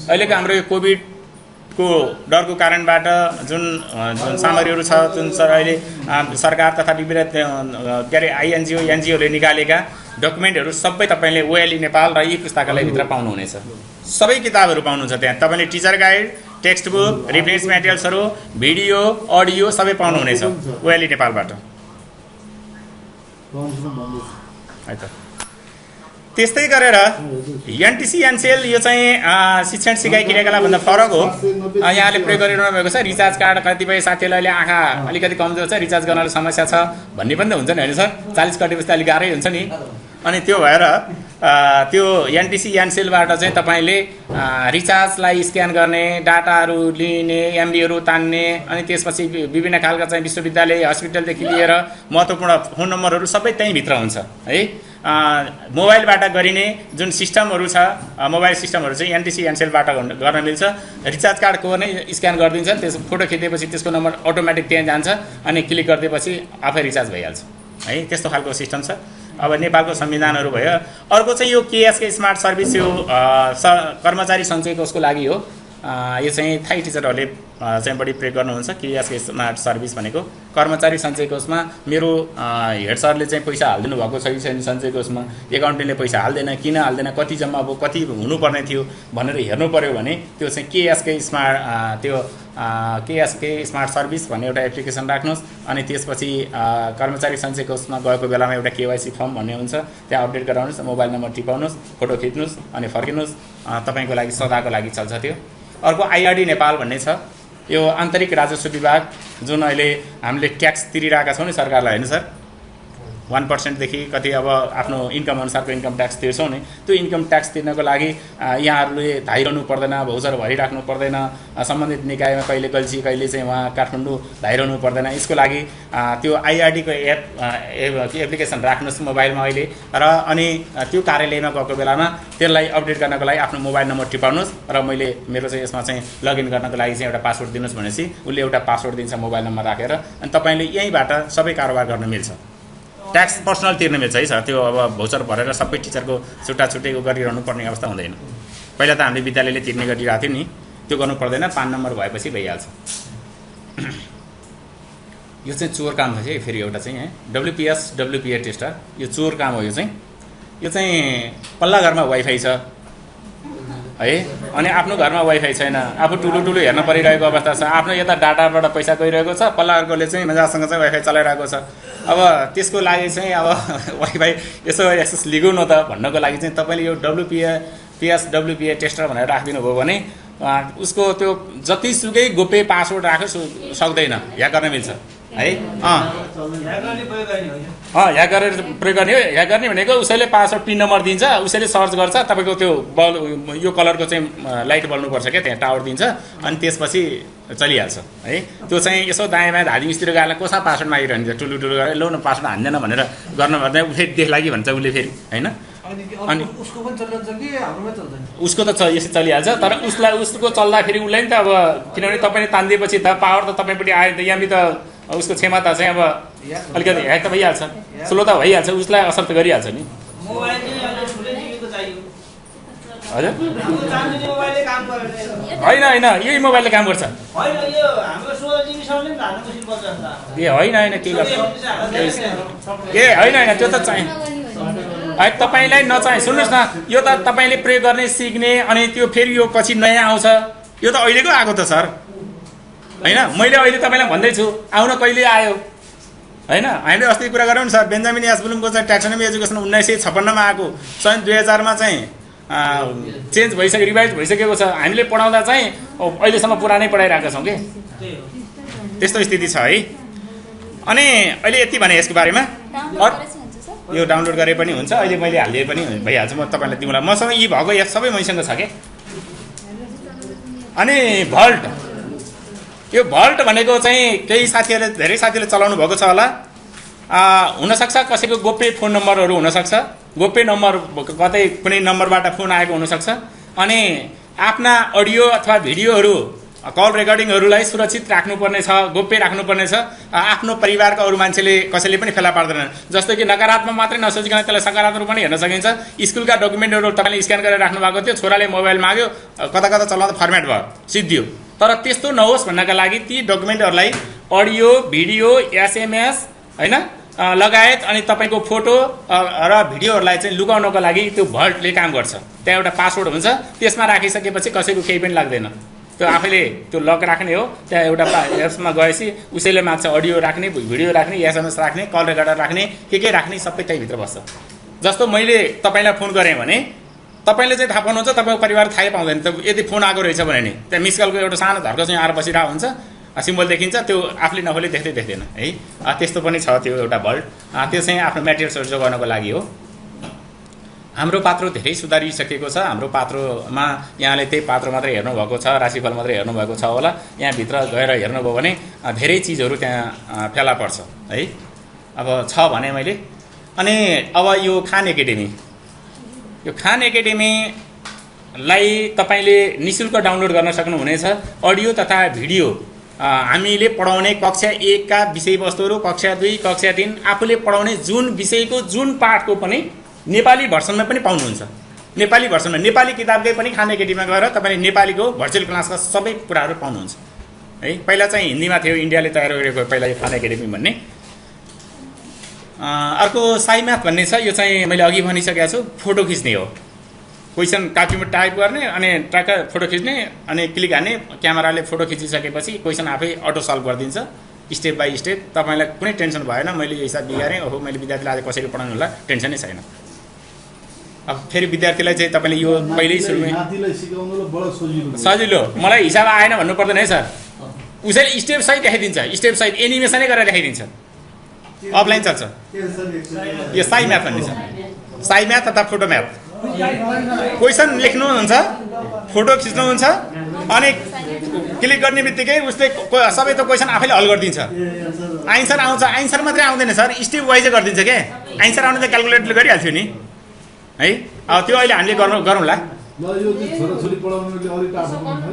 अहिलेको हाम्रो यो कोभिडको डरको कारणबाट जुन सामग्रीहरू छ, जुन अहिले सरकार तथा विभिन्न के अरे आइएनजिओ एनजिओले निकालेका डकुमेन्टहरू सबै तपाईँले ओएलई नेपाल र ई पुस्तकालयभित्र पाउनुहुनेछ। सबै किताबहरू पाउनुहुन्छ त्यहाँ। तपाईँले teacher guide, text book, reference मेटेरियल्सहरू, भिडियो, अडियो सबै पाउनुहुनेछ ओएलई नेपालबाट है त। त्यस्तै गरेर एनटिसी एनसेल यो चाहिँ शिक्षण सिकाइ क्रियाकलापभन्दा फरक हो। यहाँले प्रयोग गरिरहनु भएको छ। रिचार्ज कार्ड कतिपय साथीहरूलाई अहिले आँखा अलिकति कमजोर छ, रिचार्ज गर्न समस्या छ भन्ने पनि त हुन्छ नि होइन सर। 40 कटेपछि अलिक गाह्रै हुन्छ नि। अनि त्यो भएर त्यो एनटिसी एनसेलबाट चाहिँ तपाईँले रिचार्जलाई स्क्यान गर्ने, डाटाहरू लिने, एमबीहरू तान्ने, अनि त्यसपछि विभिन्न खालका चाहिँ विश्वविद्यालय, हस्पिटलदेखि लिएर महत्त्वपूर्ण फोन नम्बरहरू सबै त्यहीँभित्र हुन्छ है। मोबाइलबाट गरिने जुन सिस्टमहरू छ, मोबाइल सिस्टमहरू चाहिँ एनटिसी एनसेलबाट गर्न मिल्छ। रिचार्ज कार्डको नै स्क्यान गरिदिन्छ, त्यस फोटो खिचेपछि त्यसको नम्बर अटोमेटिक त्यहाँ जान्छ अनि क्लिक गरिदिएपछि आफै रिचार्ज भइहाल्छ है। त्यस्तो खालको सिस्टम छ। अब नेपालको संविधानहरू भयो। अर्को चाहिँ यो केएसके स्मार्ट सर्भिस, यो कर्मचारी सञ्चय कोषको लागि हो। यो चाहिँ थाई टिचरहरूले चाहिँ बढी प्रयोग गर्नुहुन्छ। केएसके स्मार्ट सर्भिस भनेको कर्मचारी सञ्चय कोषमा मेरो हेड सरले चाहिँ पैसा हालिदिनु भएको छ कि छैन सञ्चय कोषमा, एकाउन्टेन्टले पैसा हाल्दैन, किन हाल्दैन, कति जम्मा अब कति हुनुपर्ने थियो भनेर हेर्नु पऱ्यो भने त्यो चाहिँ केएसके स्मार्ट सर्भिस भन्ने एउटा एप्लिकेसन राख्नुहोस्। अनि त्यसपछि कर्मचारी सञ्चय कोषमा गएको बेलामा एउटा केवाइसी फर्म भन्ने हुन्छ, त्यहाँ अपडेट गराउनुहोस्, मोबाइल नम्बर टिपाउनुहोस्, फोटो खिच्नुहोस् अनि फर्किनुहोस्। तपाईँको लागि सदाको लागि चल्छ त्यो। अर्को आइआरडी नेपाल भन्ने छ। यो आन्तरिक राजस्व विभाग जुन अहिले हामीले ट्याक्स तिरिरहेका छौँ नि सरकारलाई होइन सर, 1% देखि कति अब आफ्नो इन्कम अनुसारको इन्कम ट्याक्स तिर्छौँ नि, त्यो इन्कम ट्याक्स तिर्नको लागि यहाँहरूले धाइरहनु पर्दैन, भौचर भरिराख्नु पर्दैन, सम्बन्धित निकायमा कहिले गल्छी कहिले चाहिँ उहाँ काठमाडौँ धाइरहनु पर्दैन। यसको लागि त्यो आइआरडीको एप्लिकेसन राख्नुहोस् मोबाइलमा अहिले र अनि त्यो कार्यालयमा गएको बेलामा त्यसलाई अपडेट गर्नको लागि आफ्नो मोबाइल नम्बर टिपाउनुहोस् र मेरो चाहिँ यसमा चाहिँ लगइन गर्नको लागि चाहिँ एउटा पासवर्ड दिनुहोस् भनेपछि उसले एउटा पासवर्ड दिन्छ मोबाइल नम्बर राखेर, अनि तपाईँले यहीँबाट सबै कारोबार गर्न मिल्छ। ट्याक्स पर्सनल तिर्न मिल्छ है सर। त्यो अब भौचर भरेर सबै टिचरको छुट्टा छुट्टै गरिरहनु पर्ने अवस्था हुँदैन। पहिला त हामीले विद्यालयले तिर्ने गरिरहेको थियो नि, त्यो गर्नु पर्दैन, 5 नम्बर भएपछि भइहाल्छ। यो चाहिँ चोर काम छ है। फेरि एउटा चाहिँ WPA टेस्टर, यो चोर काम हो। यो चाहिँ पल्ला घरमा वाइफाई छ है, अनि आफ्नो घरमा वाइफाई छैन, आफू ठुलो हेर्न परिरहेको अवस्था छ, आफ्नो यता डाटाबाट पैसा गइरहेको छ, पल्लाहरूको चाहिँ मजासँग चाहिँ वाइफाई चलाइरहेको छ। अब त्यसको लागि चाहिँ अब वाइफाई यसो एक्सेस लिगो न त भन्नको लागि चाहिँ तपाईँले यो WPA टेस्टर भनेर राखिदिनु भयो भने उसको त्यो जतिसुकै गोप्य पासवर्ड राख्न सक्दैन, ह्याक गर्न मिल्छ। है ह्याक गरेर प्रयोग गर्ने हो। ह्याक गर्ने भनेको उसैले पासवर्ड पिन नम्बर दिन्छ, उसैले सर्च गर्छ तपाईँको त्यो यो कलरको चाहिँ लाइट बल्नुपर्छ क्या, त्यहाँ टावर दिन्छ अनि त्यसपछि चलिहाल्छ है। त्यो चाहिँ यसो दायाँ बायाँ धादिमतिर गएर कोसा पासवर्ड मागिरहन्छ, टुलु टुलु गरेर लौ न पासवर्ड हान्दैन भनेर गर्न भन्दा फेरि देख्ला कि भन्छ उसले फेरि होइन। अनि उसको त यसै चलिहाल्छ, तर उसको चल्दाखेरि उसलाई नि त अब किनभने तपाईँले तानिदिएपछि त पावर त तपाईँपट्टि आयो त, यहाँनिर त उसको क्षमता चाहिँ अब अलिकति ह्याक त भइहाल्छ, स्लो त भइहाल्छ, उसलाई असर त गरिहाल्छ नि। हजुर होइन होइन यही मोबाइलले काम गर्छ ए होइन के गर्छ ए होइन त्यो त चाहिँ है तपाईँलाई नचाहे सुन्नुहोस् न, यो त तपाईँले प्रयोग गर्ने सिक्ने अनि त्यो फेरि यो पछि नयाँ आउँछ, यो त अहिलेको आएको त सर होइन। मैले अहिले तपाईँलाई भन्दैछु आउन कहिले आयो होइन। हामीले अस्ति कुरा गरौँ नि सर, बेन्जामिन यासबुलुमको चाहिँ ट्याक्सोनोमी एजुकेसन 1956 मा आएको, सन् 2000 मा चाहिँ चेन्ज भइसक्यो, रिभाइज भइसकेको छ। हामीले पढाउँदा चाहिँ अहिलेसम्म पुरानै पढाइरहेका छौँ कि त्यस्तो स्थिति छ है। अनि अहिले यति भने यसको बारेमा, यो डाउनलोड गरे पनि हुन्छ, अहिले मैले हालिदिए पनि भइहाल्छ, म तपाईँलाई दिउँला। मसँग यी भएको एप सबै मैसँग छ कि। अनि भल्ट, यो भल्ट भनेको चाहिँ केही साथीहरूले धेरै साथीहरूले चलाउनु भएको छ होला, हुनसक्छ कसैको गोप्य फोन नम्बरहरू हुनसक्छ, गोप्य नम्बर कतै कुनै नम्बरबाट फोन आएको हुनसक्छ। अनि आफ्ना अडियो अथवा भिडियोहरू कल रेकर्डिङहरूलाई सुरक्षित राख्नुपर्ने छ, गोप्य राख्नुपर्ने छ। आफ्नो परिवारका अरू मान्छेले कसैले पनि फेला पार्दैनन्। जस्तो कि नकारात्मक मात्रै नसोचिकन त्यसलाई सकारात्मक पनि हेर्न सकिन्छ। स्कुलका डकुमेन्टहरू तपाईँले स्क्यान गरेर राख्नु भएको थियो, छोराले मोबाइल माग्यो, कता कता चलाउँदा फर्मेट भयो, सिद्धियो। तर त्यस्तो नहोस् भन्नका लागि ती डकुमेन्टहरूलाई अडियो भिडियो एसएमएस होइन लगायत अनि तपाईँको फोटो र भिडियोहरूलाई चाहिँ लुकाउनको लागि त्यो भल्टले काम गर्छ। त्यहाँ एउटा पासवर्ड हुन्छ, त्यसमा राखिसकेपछि कसैको केही पनि लाग्दैन। त्यो आफैले त्यो लक राख्ने हो। त्यहाँ एउटा एप्समा गएपछि उसैले माग्छ अडियो राख्ने, भिडियो राख्ने, एसएमएस राख्ने, कल रेकर्डर राख्ने, के राख्ने सबै त्यहीभित्र बस्छ। जस्तो मैले तपाईँलाई फोन गरेँ भने तपाईँले चाहिँ थाहा पाउनुहुन्छ, तपाईँको परिवार थाहै पाउँदैन। त यदि फोन आएको रहेछ भने नि त्यहाँ मिस कलको एउटा सानो धर्को चाहिँ आएर बसिरहेको हुन्छ, सिम्बल देखिन्छ, त्यो आफूले नफोले देख्दैन है। त्यस्तो पनि छ त्यो एउटा भल्ट। त्यो चाहिँ आफ्नो मेटेरियल्सहरू जोगाउनको लागि हो। हाम्रो पात्रो धेरै सुधारिसकेको छ। हाम्रो पात्रोमा यहाँले त्यही पात्रो मात्रै हेर्नुभएको छ, राशिफल मात्रै हेर्नुभएको छ होला, यहाँभित्र गएर हेर्नुभयो भने धेरै चिजहरू त्यहाँ फेला पर्छ है। अब छ भने मैले। अनि अब यो खान एकाडेमी, यो खान एकाडेमीलाई तपाईँले निःशुल्क डाउनलोड गर्न सक्नुहुनेछ। अडियो तथा भिडियो हामीले पढाउने कक्षा 1 का विषयवस्तुहरू, कक्षा 2, कक्षा 3 आफूले पढाउने जुन विषयको जुन पाठको पनि नेपाली भर्सनमा पनि पाउनुहुन्छ। नेपाली भर्सनमा नेपाली किताबकै पनि खान एकाडेमीमा गएर तपाईँले नेपालीको भर्चुअल क्लासका सबै कुराहरू पाउनुहुन्छ है। पहिला चाहिँ हिन्दीमा थियो, इन्डियाले तयार गरेको पहिला यो खान एकाडेमी भन्ने। अर्को साई म्याथ भन्ने छ, यो चाहिँ मैले अघि भनिसकेको छु, फोटो खिच्ने हो। क्वेसन कापीमा टाइप गर्ने अनि ट्र्याक्क फोटो खिच्ने अनि क्लिक हान्ने, क्यामेराले फोटो खिचिसकेपछि क्वेसन आफै अटो सल्भ गरिदिन्छ स्टेप बाई स्टेप। तपाईँलाई कुनै टेन्सन भएन, मैले यो हिसाब बिगारेँ, ओहो मैले विद्यार्थीलाई आज कसरी पढाउनु होला, टेन्सनै छैन। अब फेरि विद्यार्थीलाई चाहिँ तपाईँले यो पहिल्यै सुरुमै सजिलो, मलाई हिसाब आएन भन्नु पर्दैन है सर। उसैले स्टेप सहित देखाइदिन्छ, स्टेप सहित एनिमेसनै गरेर देखाइदिन्छ, अफलाइन चल्छ। यो साई म्याथ भन्ने छ, साई म्याथ तथा फोटो म्याथ। क्वेसन लेख्नुहुन्छ, फोटो खिच्नुहुन्छ अनि क्लिक गर्ने बित्तिकै उसले सबै त क्वेसन आफैले हल गरिदिन्छ। आन्सर आउँछ, आन्सर मात्रै आउँदैन सर, स्टेप वाइजै गरिदिन्छ क्या। आन्सर आउने त क्यालकुलेटले गरिहाल्थ्यो नि है। अब त्यो अहिले हामीले गरौँला।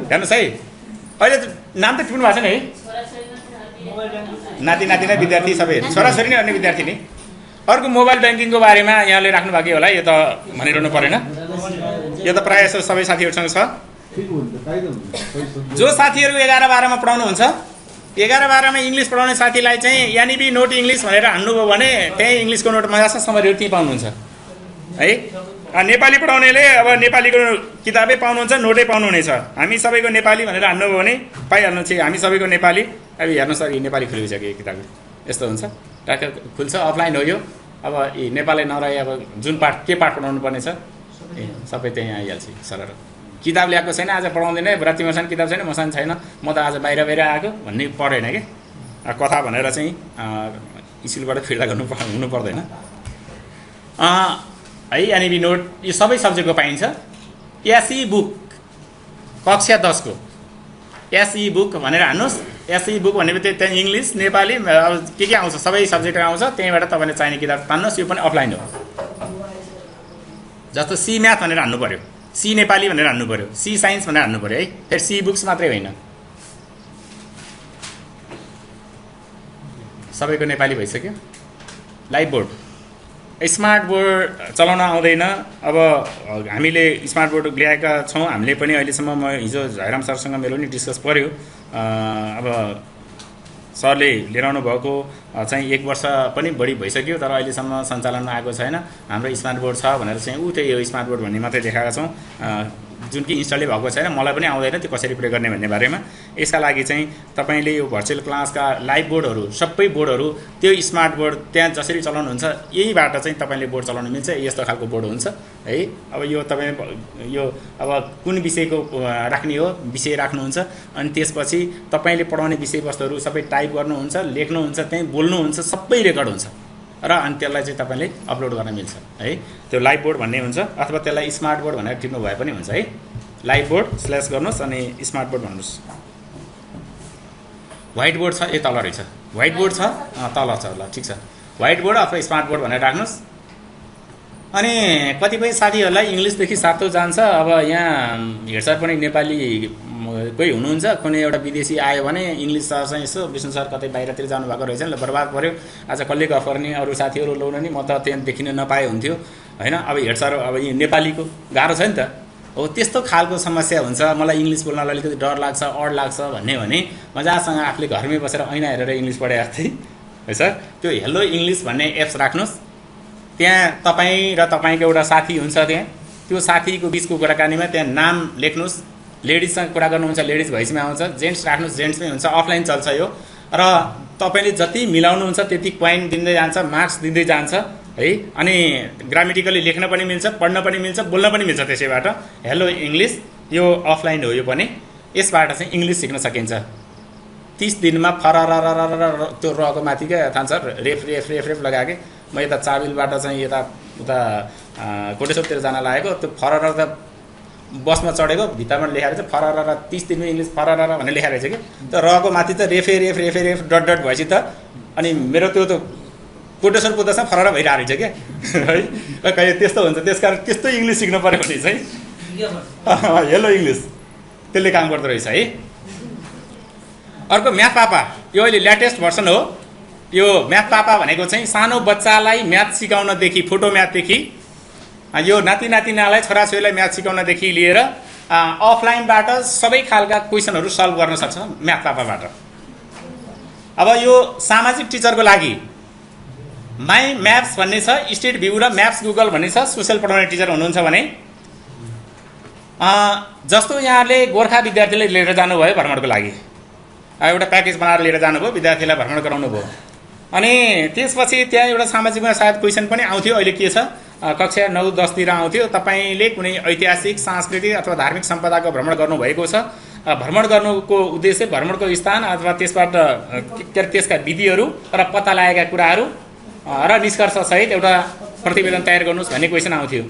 हेर्नुहोस् है, अहिले नाम त टिप्नु भएको छ नि है, नाति नातिना विद्यार्थी सबै छोराछोरी नै अन्य विद्यार्थी नै। अर्को मोबाइल ब्याङ्किङको बारेमा यहाँले राख्नु भएको होला, यो त भनिरहनु परेन, यो त प्रायः जस्तो सबै साथीहरूसँग छ। जो साथीहरू 11-12मा पढाउनुहुन्छ, 11-12मा इङ्ग्लिस पढाउने साथीलाई चाहिँ यानिबी नोट इङ्ग्लिस भनेर हान्नुभयो भने त्यही इङ्ग्लिसको नोट मजासँग समरीहरू त्यहीँ पाउनुहुन्छ है। नेपाली पढाउनेले अब नेपालीको किताबै पाउनुहुन्छ, नोटै पाउनुहुनेछ। हामी सबैको नेपाली भनेर हान्नुभयो भने पाइहाल्नुहुन्छ, हामी सबैको नेपाली। अब हेर्नुहोस् सर, नेपाली खुलिसक्यो यो किताब, यस्तो हुन्छ, ट्याक्क खुल्छ। अफलाइन हो यो। अब नेपाली नरहे अब जुन पाठ के पाठ पढाउनु पर्ने छ सबै त्यहीँ आइहाल्छ सरर। किताब ल्याएको छैन, आज पढाउँदैन, राति मसान किताब छैन, मसान छैन, म त आज बाहिर आएको भन्ने पढेन कि कथा भनेर चाहिँ स्कुलबाट फिर्ता हुनु पर्दैन है। एनइबी नोट यो सबै सब्जेक्टको पाइन्छ। एसई बुक कक्षा 10 को एसई बुक भनेर हान्नुहोस्। एसई बुक भनेपछि त्यहाँ इङ्ग्लिस नेपाली अब के आउँछ सबै सब्जेक्ट आउँछ, त्यहीँबाट तपाईँले चाहिने किताब तान्नुहोस्। यो पनि अफलाइन हो। जस्तो सी म्याथ भनेर हान्नु पऱ्यो, सी नेपाली भनेर हान्नु पऱ्यो, सी साइन्स भनेर हान्नु पऱ्यो है। फेरि सी बुक्स मात्रै होइन, सबैको नेपाली भइसक्यो। लाइभ बोर्ड स्मार्ट बोर्ड चलाउन आउँदैन। अब हामीले स्मार्ट बोर्ड ल्याएका छौँ हामीले पनि। अहिलेसम्म म हिजो जयराम सरसँग मेरो पनि डिस्कस पर्यो। अब सरले लिएर आउनु भएको चाहिँ 1 वर्ष पनि बढी भइसक्यो, तर अहिलेसम्म सञ्चालनमा आएको छैन। हाम्रो स्मार्ट बोर्ड छ भनेर चाहिँ त्यही यो स्मार्ट बोर्ड भन्ने मात्रै देखाएका छौँ, जुन कि इन्स्टलै भएको छैन। मलाई पनि आउँदैन त्यो कसरी प्रयोग गर्ने भन्ने बारेमा। यसका लागि चाहिँ तपाईँले यो भर्चुअल क्लासका लाइभ बोर्डहरू सबै बोर्डहरू त्यो स्मार्ट बोर्ड त्यहाँ जसरी चलाउनुहुन्छ यहीबाट चाहिँ तपाईँले बोर्ड चलाउनु मिल्छ। यस्तो खालको बोर्ड हुन्छ है। अब यो तपाईँ यो अब कुन विषयको राख्ने हो विषय राख्नुहुन्छ, अनि त्यसपछि तपाईँले पढाउने विषयवस्तुहरू सबै टाइप गर्नुहुन्छ, लेख्नुहुन्छ, त्यहीँ बोल्नुहुन्छ, सबै रेकर्ड हुन्छ र अनि त्यसलाई चाहिँ तपाईँले अपलोड गर्न मिल्छ है। त्यो लाइभ बोर्ड भन्ने हुन्छ, अथवा त्यसलाई स्मार्ट बोर्ड भनेर टिप्नु भए पनि हुन्छ है। लाइभ बोर्ड स्ल्यास गर्नुहोस् अनि स्मार्ट बोर्ड भन्नुहोस्। व्हाइट बोर्ड छ, ए तल रहेछ व्हाइट बोर्ड छ, तल छ, ल ठिक छ। व्हाइट बोर्ड अथवा स्मार्ट बोर्ड भनेर राख्नुहोस्। अनि कतिपय साथीहरूलाई इङ्ग्लिसदेखि सातो जान्छ। अब यहाँ हेड सर पनि नेपाली कोही हुनुहुन्छ, कुनै एउटा विदेशी आयो भने इङ्ग्लिस सर चाहिँ यसो विष्णु सर कतै बाहिरतिर जानुभएको रहेछ ल बर्बाद पऱ्यो, आज कसले गफ गर्ने, अरू साथीहरू ल्याउन नि म त त्यहाँ देखिन नपाए हुन्थ्यो होइन। अब हेड सर अब यी नेपालीको गाह्रो छ नि त। हो त्यस्तो खालको समस्या हुन्छ। मलाई इङ्ग्लिस बोल्नलाई अलिकति डर लाग्छ, अड लाग्छ भने मजासँग आफूले घरमै बसेर ऐना हेरेर इङ्ग्लिस पढाएको थिएँ है सर। त्यो हेलो इङ्ग्लिस भन्ने एप्स राख्नुहोस्। त्यहाँ तपाईँ र तपाईँको एउटा साथी हुन्छ, त्यहाँ त्यो साथीको बिचको कुराकानीमा त्यहाँ नाम लेख्नुहोस्। लेडिजसँग कुरा गर्नुहुन्छ लेडिज भोइसमा आउँछ, जेन्ट्स राख्नुहोस् जेन्ट्समै हुन्छ। अफलाइन चल्छ यो। र तपाईँले जति मिलाउनुहुन्छ त्यति पोइन्ट दिँदै जान्छ, मार्क्स दिँदै जान्छ है। अनि ग्रामेटिकली लेख्न पनि मिल्छ, पढ्न पनि मिल्छ, बोल्न पनि मिल्छ त्यसैबाट। हेलो इङ्ग्लिस यो अफलाइन हो। यो पनि यसबाट चाहिँ इङ्ग्लिस सिक्न सकिन्छ। 30 दिनमा फरर त्यो रको माथि क्या थाहा छ रेफ रेफ रेफ रेफ लगाएँ कि म यता चाबिलबाट चाहिँ यता उता कोटेश्वरतिर जान लागेको, त्यो फरर त बसमा चढेको भित्तामा लेखाएर चाहिँ फरर 30 दिनमा इङ्ग्लिस फरर भनेर लेखाएर रहेछ कि त्यो रको माथि त रेफे रेफ रेफे रेफ डट डट भएपछि त अनि मेरो त्यो त कोटेश्वर पुग्दासम्म फरर भइरहेको रहेछ क्या है। कहिले त्यस्तो हुन्छ, त्यसकारण त्यस्तो इङ्ग्लिस सिक्नु पऱ्यो भने चाहिँ हेलो इङ्ग्लिस त्यसले काम गर्दो रहेछ है। अर्को म्याथ पापा, यो अहिले लेटेस्ट भर्सन हो। यो म्याथ पापा भनेको चाहिँ सानो बच्चालाई म्याथ सिकाउनदेखि, फोटो म्याथदेखि यो नाति नातिनालाई छोराछोरीलाई म्याथ सिकाउनदेखि लिएर अफलाइनबाट सबै खालका क्वेसनहरू सल्भ गर्न सक्छ म्याथ पापाबाट। अब यो सामाजिक टिचरको लागि माई म्याप्स भन्ने छ, स्टेट भ्यू र म्याप्स गुगल भन्ने छ। सोसियल पढाउने टिचर हुनुहुन्छ भने जस्तो यहाँले गोर्खा विद्यार्थीले लिएर जानुभयो भ्रमणको लागि, एउटा प्याकेज बनाएर लिएर जानुभयो, विद्यार्थीलाई भ्रमण गराउनु भयो। अनि त्यसपछि त्यहाँ एउटा सामाजिकमा सायद क्वेसन पनि आउँथ्यो। अहिले के छ कक्षा 9-10 आउँथ्यो। तपाईँले कुनै ऐतिहासिक, सांस्कृतिक अथवा धार्मिक सम्पदाको भ्रमण गर्नुभएको छ। भ्रमण गर्नुको उद्देश्य भ्रमणको स्थान अथवा त्यसबाट त्यसका विधिहरू र पत्ता लागेका कुराहरू र निष्कर्षसहित एउटा प्रतिवेदन तयार गर्नुहोस् भन्ने क्वेसन आउँथ्यो।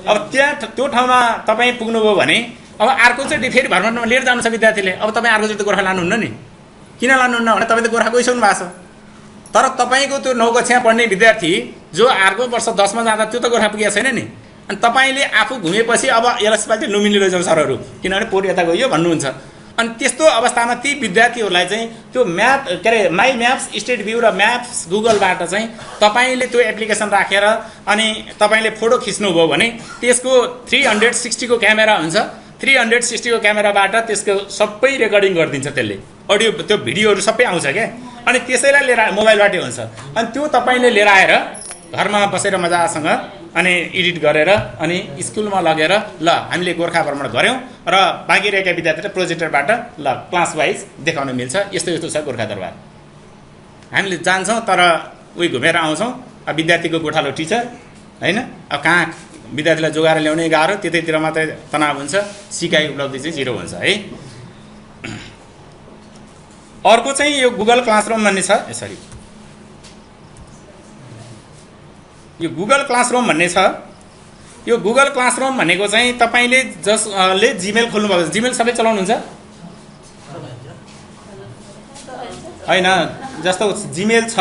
अब त्यहाँ त्यो ठाउँमा तपाईँ पुग्नुभयो भने अब अर्कोचोटि फेरि भ्रमणमा लिएर जानु छ विद्यार्थीले। अब तपाईँ अर्कोचोटि गोर्खा लानुहुन्न नि, किन लानुहुन्न भने तपाईँ त गोर्खा गइसक्नु भएको छ। तर तपाईँको त्यो 9 कक्षा पढ्ने विद्यार्थी जो अर्को वर्ष 10मा जाँदा त्यो त गोर्खा पुगेको छैन नि। अनि तपाईँले आफू घुमेपछि अब यसपालि चाहिँ लुम्बिनी लैजाउँ सरहरू, किनभने पोहोर यता गयो भन्नुहुन्छ। अनि त्यस्तो अवस्थामा ती विद्यार्थीहरूलाई चाहिँ त्यो म्याप के अरे माई म्याप्स, स्टेट भ्यू र म्याप्स गुगलबाट चाहिँ तपाईँले त्यो एप्लिकेसन राखेर अनि तपाईँले फोटो खिच्नुभयो भने त्यसको 360 को क्यामेरा हुन्छ। 360 को क्यामेराबाट त्यसको सबै रेकर्डिङ गरिदिन्छ त्यसले। अडियो त्यो भिडियोहरू सबै आउँछ क्या। अनि त्यसैलाई लिएर मोबाइलबाटै हुन्छ। अनि त्यो तपाईँले लिएर आएर घरमा बसेर मजासँग अनि एडिट गरेर अनि स्कुलमा लगेर ल हामीले गोर्खा भ्रमण गऱ्यौँ र बाँकी रहेका विद्यार्थीले प्रोजेक्टरबाट ल क्लास वाइज देखाउन मिल्छ। यस्तो यस्तो छ गोर्खा दरबार। हामीले जान्छौँ तर उही घुमेर आउँछौँ। अब विद्यार्थीको गोठालो टिचर होइन, अब कहाँ विद्यार्थीलाई जोगाएर ल्याउने गाह्रो, त्यतैतिर मात्रै तनाव हुन्छ, सिकाइ उपलब्धि चाहिँ 0 हुन्छ है। अर्को चाहिँ यो गुगल क्लासरुम भन्ने छ, सरी यो गुगल क्लासरुम भन्ने छ। यो गुगल क्लासरुम भनेको चाहिँ तपाईले जसले जीमेल खोल्नु भएको छ, जीमेल सबै चलाउनुहुन्छ हैन? जस्तो जीमेल छ,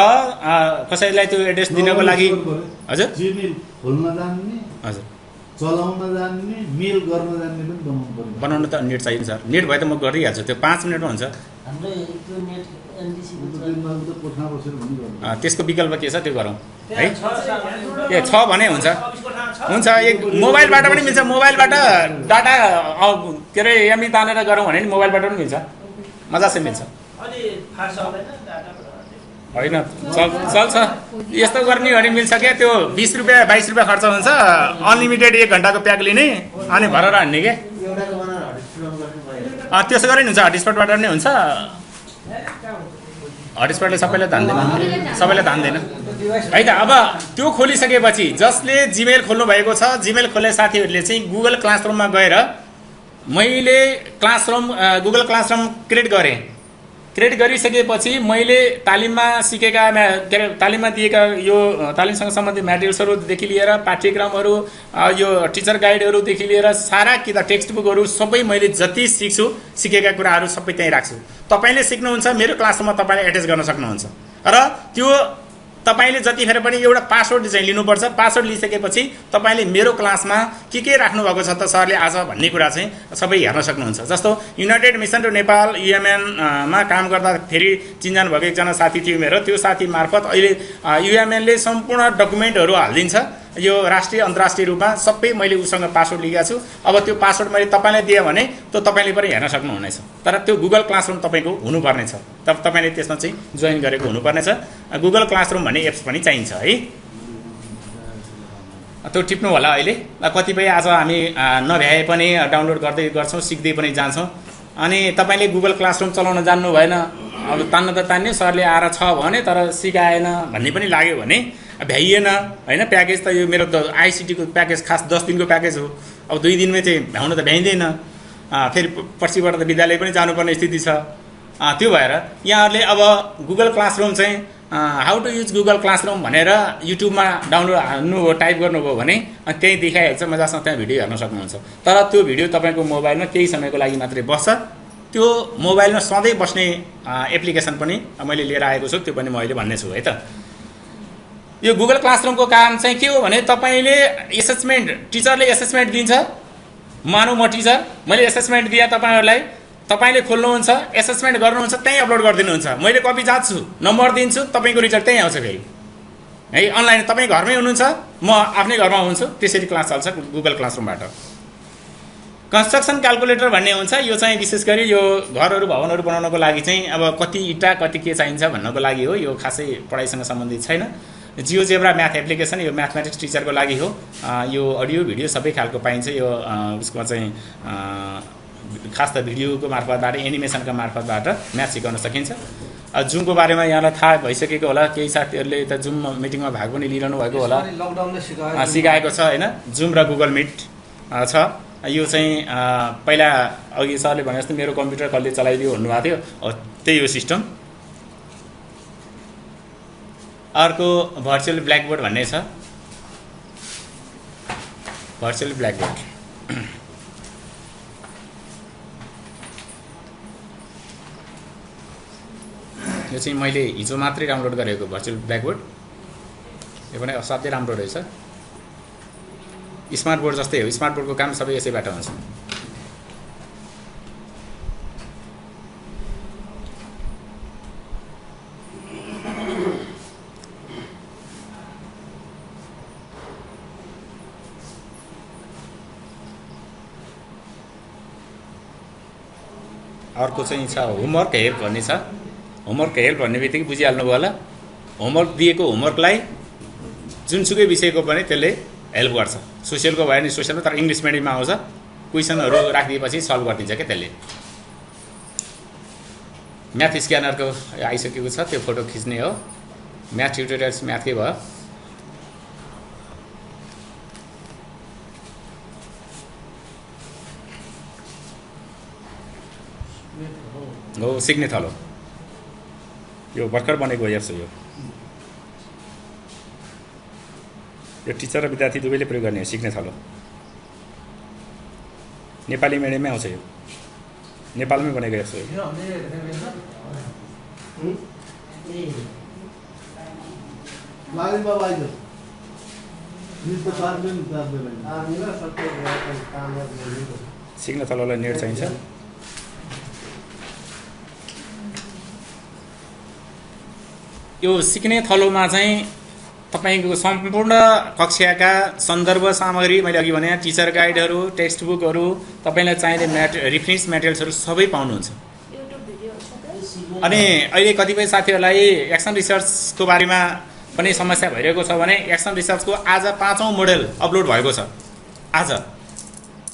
कसैलाई त्यो एड्रेस दिनको लागि हजुर जीमेल खोल्न जान्ने, हजुर चलाउन जान्ने, मेल गर्न जान्ने पनि बनाउनु पर्यो। बनाउनु त नेट चाहिन्छ सर, नेट भए त म गरिहाल्छु, त्यो 5 मिनेटमा हुन्छ। हाम्रो त्यो नेट एनडिसी त्यसको विकल्प के छ त्यो गरौँ है? ए छ भने हुन्छ, हुन्छ। एक मोबाइलबाट पनि मिल्छ, मोबाइलबाट डाटा के अरे एमबी तानेर गरौँ भने नि मोबाइलबाट पनि मिल्छ, मजासे मिल्छ होइन? चल्छ, यस्तो गर्ने भने मिल्छ क्या। त्यो 20 रुपियाँ 22 रुपियाँ खर्च हुन्छ, अनलिमिटेड 1 घन्टाको प्याक लिने अनि भरेर हान्ने के। त्यसो गरे नि हुन्छ, हटस्पटबाट पनि हुन्छ। हटस्पटले सबैलाई धान्दैन, सबैलाई धान्दैन है त। अब त्यो खोलिसकेपछि जसले जीमेल खोल्नु भएको छ, जीमेल खोल्ने साथीहरूले चाहिँ गुगल क्लासरुममा गएर मैले गुगल क्लासरुम क्रिएट गरेँ। क्रिएट गरिसकेपछि मैले तालिममा सिकेका के अरे तालिममा दिएका यो तालिमसँग सम्बन्धित म्याटेरियल्सहरूदेखि लिएर पाठ्यक्रमहरू, यो टिचर गाइडहरूदेखि लिएर सारा किताब टेक्स्ट बुकहरू सबै मैले जति सिकेका कुराहरू सबै त्यहीँ राख्छु। तपाईँले सिक्नुहुन्छ, मेरो क्लासरुममा तपाईँले एट्याच गर्न सक्नुहुन्छ। र त्यो तपाईले जतिखेर पनि एउटा पासवर्ड चाहिँ लिनुपर्छ। पासवर्ड लिइसकेपछि तपाईले मेरो क्लासमा के राख्नु भएको छ त सरले आज भन्ने कुरा चाहिँ सबै हेर्न सक्नुहुन्छ। जस्तो United Mission to Nepal UMN मा काम गर्दाखेरि चिन्जान भएको एकजना साथी थियो मेरो, त्यो साथी मार्फत अहिले युएमएनले सम्पूर्ण डकुमेन्टहरू हालिदिन्छ यो राष्ट्रिय अन्तर्राष्ट्रिय रूपमा सबै मैले उसँग पासवर्ड लिएको छु। अब त्यो पासवर्ड मैले तपाईलाई दिएँ भने त्यो तपाईले पनि हेर्न सक्नुहुनेछ। तर त्यो गुगल क्लासरुम तपाईको हुनुपर्ने छ, तब तपाईले त्यसमा चाहिँ जोइन गरेको हुनुपर्ने छ। गुगल क्लासरुम भन्ने एप्स पनि चाहिन्छ है, त्यो टिप्नु होला। अहिले कतिपय आज हामी नभ्याए पनि डाउनलोड गर्दै गर्छौँ, सिक्दै पनि जान्छौँ। अनि तपाईले गुगल क्लासरुम चलाउन जान्नु भएन, अब तान्न त तान्ने, सरले आएर छ भने तर सिकाएन भन्ने पनि लाग्यो भने भ्याइएन होइन। प्याकेज त यो मेरो त आइसिटीको प्याकेज खास 10 दिनको प्याकेज हो। अब 2 दिनमै चाहिँ भ्याउन त भ्याइँदैन, फेरि पर्सिबाट त विद्यालय पनि जानुपर्ने स्थिति छ। त्यो भएर यहाँहरूले अब गुगल क्लासरुम चाहिँ how to use Google Classroom भनेर युट्युबमा डाउनलोड हाल्नुभयो, टाइप गर्नुभयो भने त्यही देखाइहाल्छ, मजासँग त्यहाँ भिडियो हेर्न सक्नुहुन्छ। तर त्यो भिडियो तपाईँको मोबाइलमा केही समयको लागि मात्रै बस्छ। त्यो मोबाइलमा सधैँ बस्ने एप्लिकेसन पनि मैले लिएर आएको छु, त्यो पनि म अहिले भन्ने छु है त। यो गुगल क्लासरुमको काम चाहिँ के हो भने तपाईले एसेसमेन्ट, टिचरले एसेसमेन्ट दिन्छ, मानौ म टिचर, मैले एसेसमेन्ट दिएँ तपाईँहरूलाई, तपाईले खोल्नुहुन्छ, एसेसमेन्ट गर्नुहुन्छ, त्यहीँ अपलोड गरिदिनुहुन्छ। मैले कपी जाँच्छु, नम्बर दिन्छु, तपाईँको रिजल्ट त्यहीँ आउँछ फेरि है। अनलाइन तपाईँ घरमै हुनुहुन्छ, म आफ्नै घरमा हुन्छु, त्यसरी क्लास चल्छ गुगल क्लासरुमबाट। कन्स्ट्रक्सन क्यालकुलेटर भन्ने हुन्छ, यो चाहिँ विशेष गरी यो घरहरू भवनहरू बनाउनको लागि चाहिँ अब कति इँटा कति के चाहिन्छ भन्नको लागि हो। यो खासै पढाइसँग सम्बन्धित छैन। जियोजेब्रा म्याथ एप्लिकेसन यो म्याथमेटिक्स टिचरको लागि हो। यो अडियो भिडियो सबै खालको पाइन्छ। यो उसमा चाहिँ खास त भिडियोको मार्फतबाट, एनिमेसनका मार्फतबाट म्याथ सिकाउन सकिन्छ। जुमको बारेमा यहाँलाई थाहा भइसकेको होला, केही साथीहरूले त जुम मिटिङमा भाग पनि लिइरहनु भएको होला, सिकाएको छ होइन। जुम र गुगल मिट छ। यो चाहिँ पहिला अघि सरले भने जस्तो मेरो कम्प्युटर कसले चलाइदियो भन्नुभएको थियो, त्यही हो सिस्टम। अर्को भर्चुअल ब्ल्याकबोर्ड भन्ने छ, भर्चुअल ब्ल्याकबोर्ड। यो चाहिँ मैले हिजो मात्रै डाउनलोड गरेको भर्चुअल ब्ल्याकबोर्ड। यो पनि असाध्यै राम्रो रहेछ, स्मार्ट बोर्ड जस्तै हो। स्मार्ट बोर्डको काम सबै यसैबाट हुन्छ। अर्को चाहिँ छ होमवर्क हेल्प भन्ने छ। होमवर्क हेल्प भन्ने बित्तिकै बुझिहाल्नुभयो होला, होमवर्क दिएको होमवर्कलाई जुनसुकै विषयको पनि त्यसले हेल्प गर्छ। सोसियलको भयो भने सोसियलमा, तर इङ्ग्लिस मिडियममा आउँछ। क्वेसनहरू राखिदिएपछि सल्भ गरिदिन्छ क्या त्यसले। म्याथ स्क्यानरको आइसकेको छ, त्यो फोटो खिच्ने हो। म्याथ ट्युटोरियल्स म्याथकै भयो। हो सिक्ने थलो। यो भर्खर बनेको एप्स हो यो टिचर र विद्यार्थी दुवैले प्रयोग गर्ने सिक्ने थलो नेपाली मिडियममै आउँछ यो नेपालमै बनेको एप्स हो लालिम बाबा आइज नित पार्दैन सिक्ने थलोलाई नेट चाहिन्छ यो सिक्ने थलोमा चाहिँ तपाईको सम्पूर्ण कक्षाका सन्दर्भ सामग्री मैले अघि भने टिचर गाइडहरू टेक्स्ट बुकहरू तपाईलाई चाहिने रेफरेन्स मेटेरियल्सहरू सबै पाउनुहुन्छ अनि अहिले कतिपय साथीहरूलाई एक्सन रिसर्चको बारेमा पनि समस्या भइरहेको छ भने एक्सन रिसर्चको आज 5औं मोडेल अपलोड भएको छ आज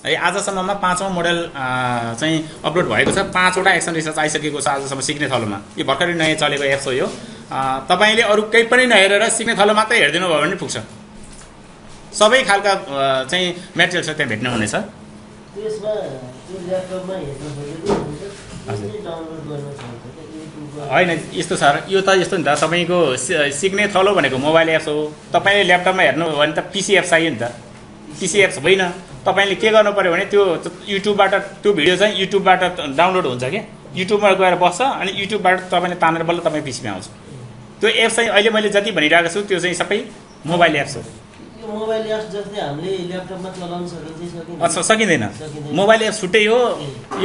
है आजसम्ममा 5औं मोडेल चाहिँ अपलोड भएको छ 5वटा एक्सन रिसर्च आइसकेको छ आजसम्म सिक्ने थलोमा यो भर्खरै नयाँ चलेको एप्स हो यो तपाईले अरु केही पनि नहेरेर सिक्ने थलो मात्रै हेर्दिनु भयो भने पुग्छ सबै खालका चाहिँ मेटेरियल्स त्यहाँ भेट्नु हुनेछ त्यसमा त्यो ल्यापटपमा हेर्न खोजेको हुन्छ डाउनलोड गर्न सक्छ हैन यस्तो सर यो त यस्तो नि त तपाईको सिक्ने थलो भनेको मोबाइल एप्स हो तपाईले ल्यापटपमा हेर्नु हो भने त पीसी एप्स चाहियो नि त पीसी एप्स होइन तपाईले के गर्नु पर्यो भने त्यो युट्युबबाट त्यो भिडियो चाहिँ युट्युबबाट डाउनलोड हुन्छ के युट्युबमा गएर बस्छ अनि युट्युबबाट तपाईले तानेर बल्ल तपाई पीसीमा आउँछ त्यो एप्स चाहिँ अहिले मैले जति भनिरहेको छु त्यो चाहिँ सबै मोबाइल एप्स हो यो मोबाइल एप्स जस्तै हामीले ल्यापटपमा चलाउन सकिन्छ अच्छा सकिँदैन मोबाइल एप्स छुट्टै हो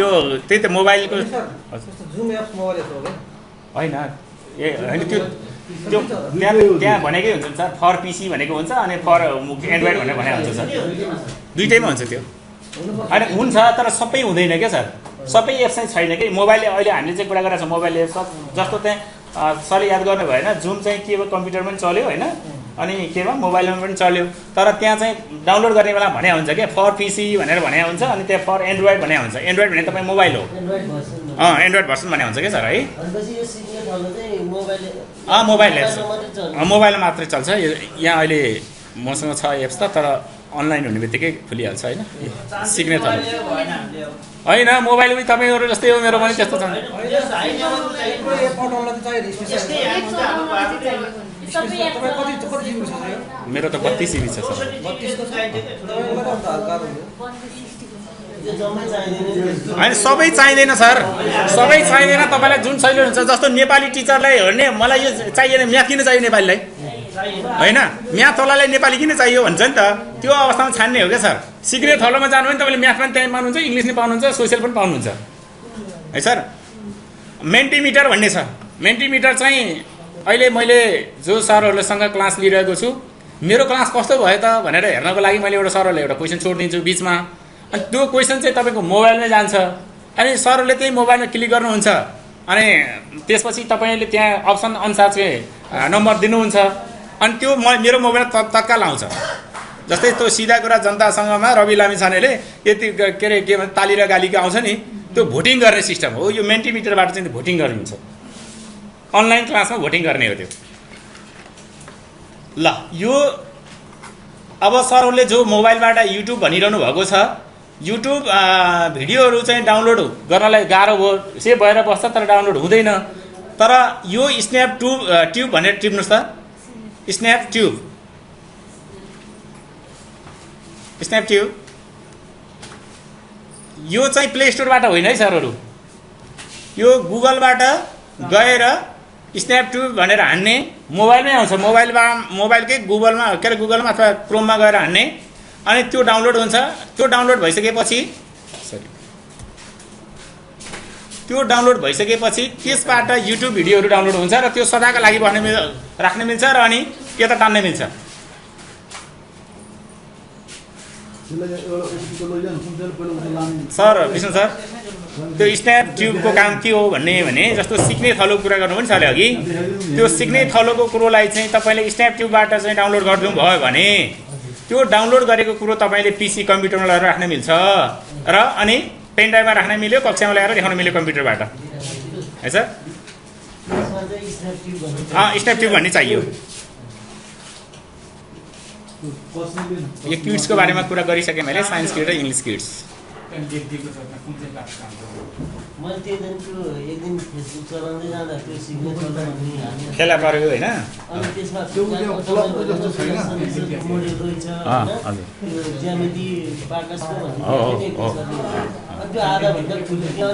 यो त्यही त मोबाइलको जुम एप्स मोबाइल एप्स हो हैन ए हैन त्यो त्यो त्यहाँ भनेकै हुन्छ सर फर पीसी भनेको हुन्छ अनि फर एन्ड्रोइड भनेर भने हुन्छ सर दुईटैमा हुन्छ त्यो हैन हुन्छ तर सबै हुँदैन के सर सबै एप्स चाहिँ छैन के मोबाइल अहिले हामीले चाहिँ कुरा गरिरहेको छ मोबाइल एप्स जस्तो त्यहाँ सरले याद गर्नु भएन जुम चाहिँ के भयो कम्प्युटरमा पनि चल्यो हैन अनि के भयो मोबाइलमा पनि चल्यो तर त्यहाँ चाहिँ डाउनलोड गर्ने बेला भने हुन्छ के फर पीसी भनेर भने हुन्छ अनि त्यहाँ फर एन्ड्रोइड भने हुन्छ एन्ड्रोइड भने तपाईँ मोबाइल हो एन्ड्रोइड भर्सन भने हुन्छ के सर है मोबाइल एप्स मोबाइलमा मात्रै चल्छ यहाँ अहिले मसँग छ एप्स त तर अनलाइन हुने बित्तिकै खुलिहाल्छ होइन सिक्ने थलो होइन मोबाइल पनि तपाईँहरू जस्तै हो मेरो पनि त्यस्तो छ मेरो त 32 GB छ सर होइन सबै चाहिँदैन सर सबै चाहिँदैन तपाईँलाई जुन सजिलो हुन्छ जस्तो नेपाली टिचरलाई हेर्ने मलाई यो चाहिएन म्याथ किन चाहियो नेपालीलाई हैन म्याथ वालालाई नेपाली किन चाहियो भन्छ नि त त्यो अवस्थामा छान्ने हो क्या सर सिक्ने थलोमा जानु भने तपाईँले म्याथ पनि त्यहाँ पाउनुहुन्छ इङ्ग्लिस पनि पाउनुहुन्छ सोसियल पनि पाउनुहुन्छ है सर मेन्टिमिटर भन्ने छ मेन्टिमिटर चाहिँ अहिले मैले जो सरहरूसँग क्लास लिइरहेको छु मेरो क्लास कस्तो भयो त भनेर हेर्नको लागि मैले एउटा सरहरूलाई एउटा क्वेसन छोडिदिन्छु बिचमा अनि त्यो क्वेसन चाहिँ तपाईँको मोबाइलमै जान्छ अनि सरहरूले त्यही मोबाइलमा क्लिक गर्नुहुन्छ अनि त्यसपछि तपाईँले त्यहाँ अप्सन अनुसार चाहिँ नम्बर दिनुहुन्छ अनि त्यो मेरो मोबाइल तत्काल आउँछ जस्तै त्यो सिधा कुरा जनतासँगमा रवि लामिछानेले यति के अरे के भन्छ ताली र गालीको आउँछ नि त्यो भोटिङ गर्ने सिस्टम हो यो मेन्टिमिटरबाट चाहिँ भोटिङ गरिन्छ अनलाइन क्लासमा भोटिङ गर्ने हो त्यो ल यो अब सरहरूले जो मोबाइलबाट युट्युब भनिरहनु भएको छ युट्युब भिडियोहरू चाहिँ डाउनलोड गर्नलाई गाह्रो भयो सेभ भएर बस्छ तर डाउनलोड हुँदैन तर यो स्न्याप ट्युब भनेर टिप्नुहोस् त स्न्याप ट्युब यो चाहिँ प्ले स्टोरबाट होइन है सरहरू यो गुगलबाट गएर स्न्याप ट्युब भनेर हान्ने मोबाइलमै आउँछ मोबाइलकै गुगलमा के अरे गुगलमा अथवा क्रोममा गएर हान्ने अनि त्यो डाउनलोड हुन्छ त्यो डाउनलोड भइसकेपछि त्यसबाट युट्युब भिडियोहरू डाउनलोड हुन्छ र त्यो सदाका लागि राख्न मिल्छ र अनि यता तान्न मिल्छ सर विष्णु सर त्यो स्न्याप ट्युबको काम के हो भने जस्तो सिक्ने थलोको कुरा गर्नु पनि छ अघि त्यो सिक्ने थलोको कुरोलाई चाहिँ तपाईँले स्न्याप ट्युबबाट चाहिँ डाउनलोड गरिदिनु भयो भने त्यो डाउनलोड गरेको कुरो तपाईँले पीसी कम्प्युटरमा लगेर राख्न मिल्छ र अनि पेन ड्राइभमा राख्न मिल्यो कक्षामा ल्याएर देखाउन मिल्यो कम्प्युटरबाट है सर स्न्याप ट्युब भन्ने चाहियो यो किड्सको बारेमा कुरा गरिसकेँ मैले साइन्स किड र इङ्ग्लिस किड्स मैले त्यो दिनको एक दिन फेसबुक चलाउँदै जाँदा त्यो सिग्नेचर भन्ने हालेर खेला पऱ्यो होइन अनि त्यसमा त्यो उपलब्ध जस्तो छैन। मोडेल रहेछ हजुर। त्यो ज्यामिति बाकसको भन्ने हो, हो, अनि हो। त्यो आधाभन्दा ठुलो त्यो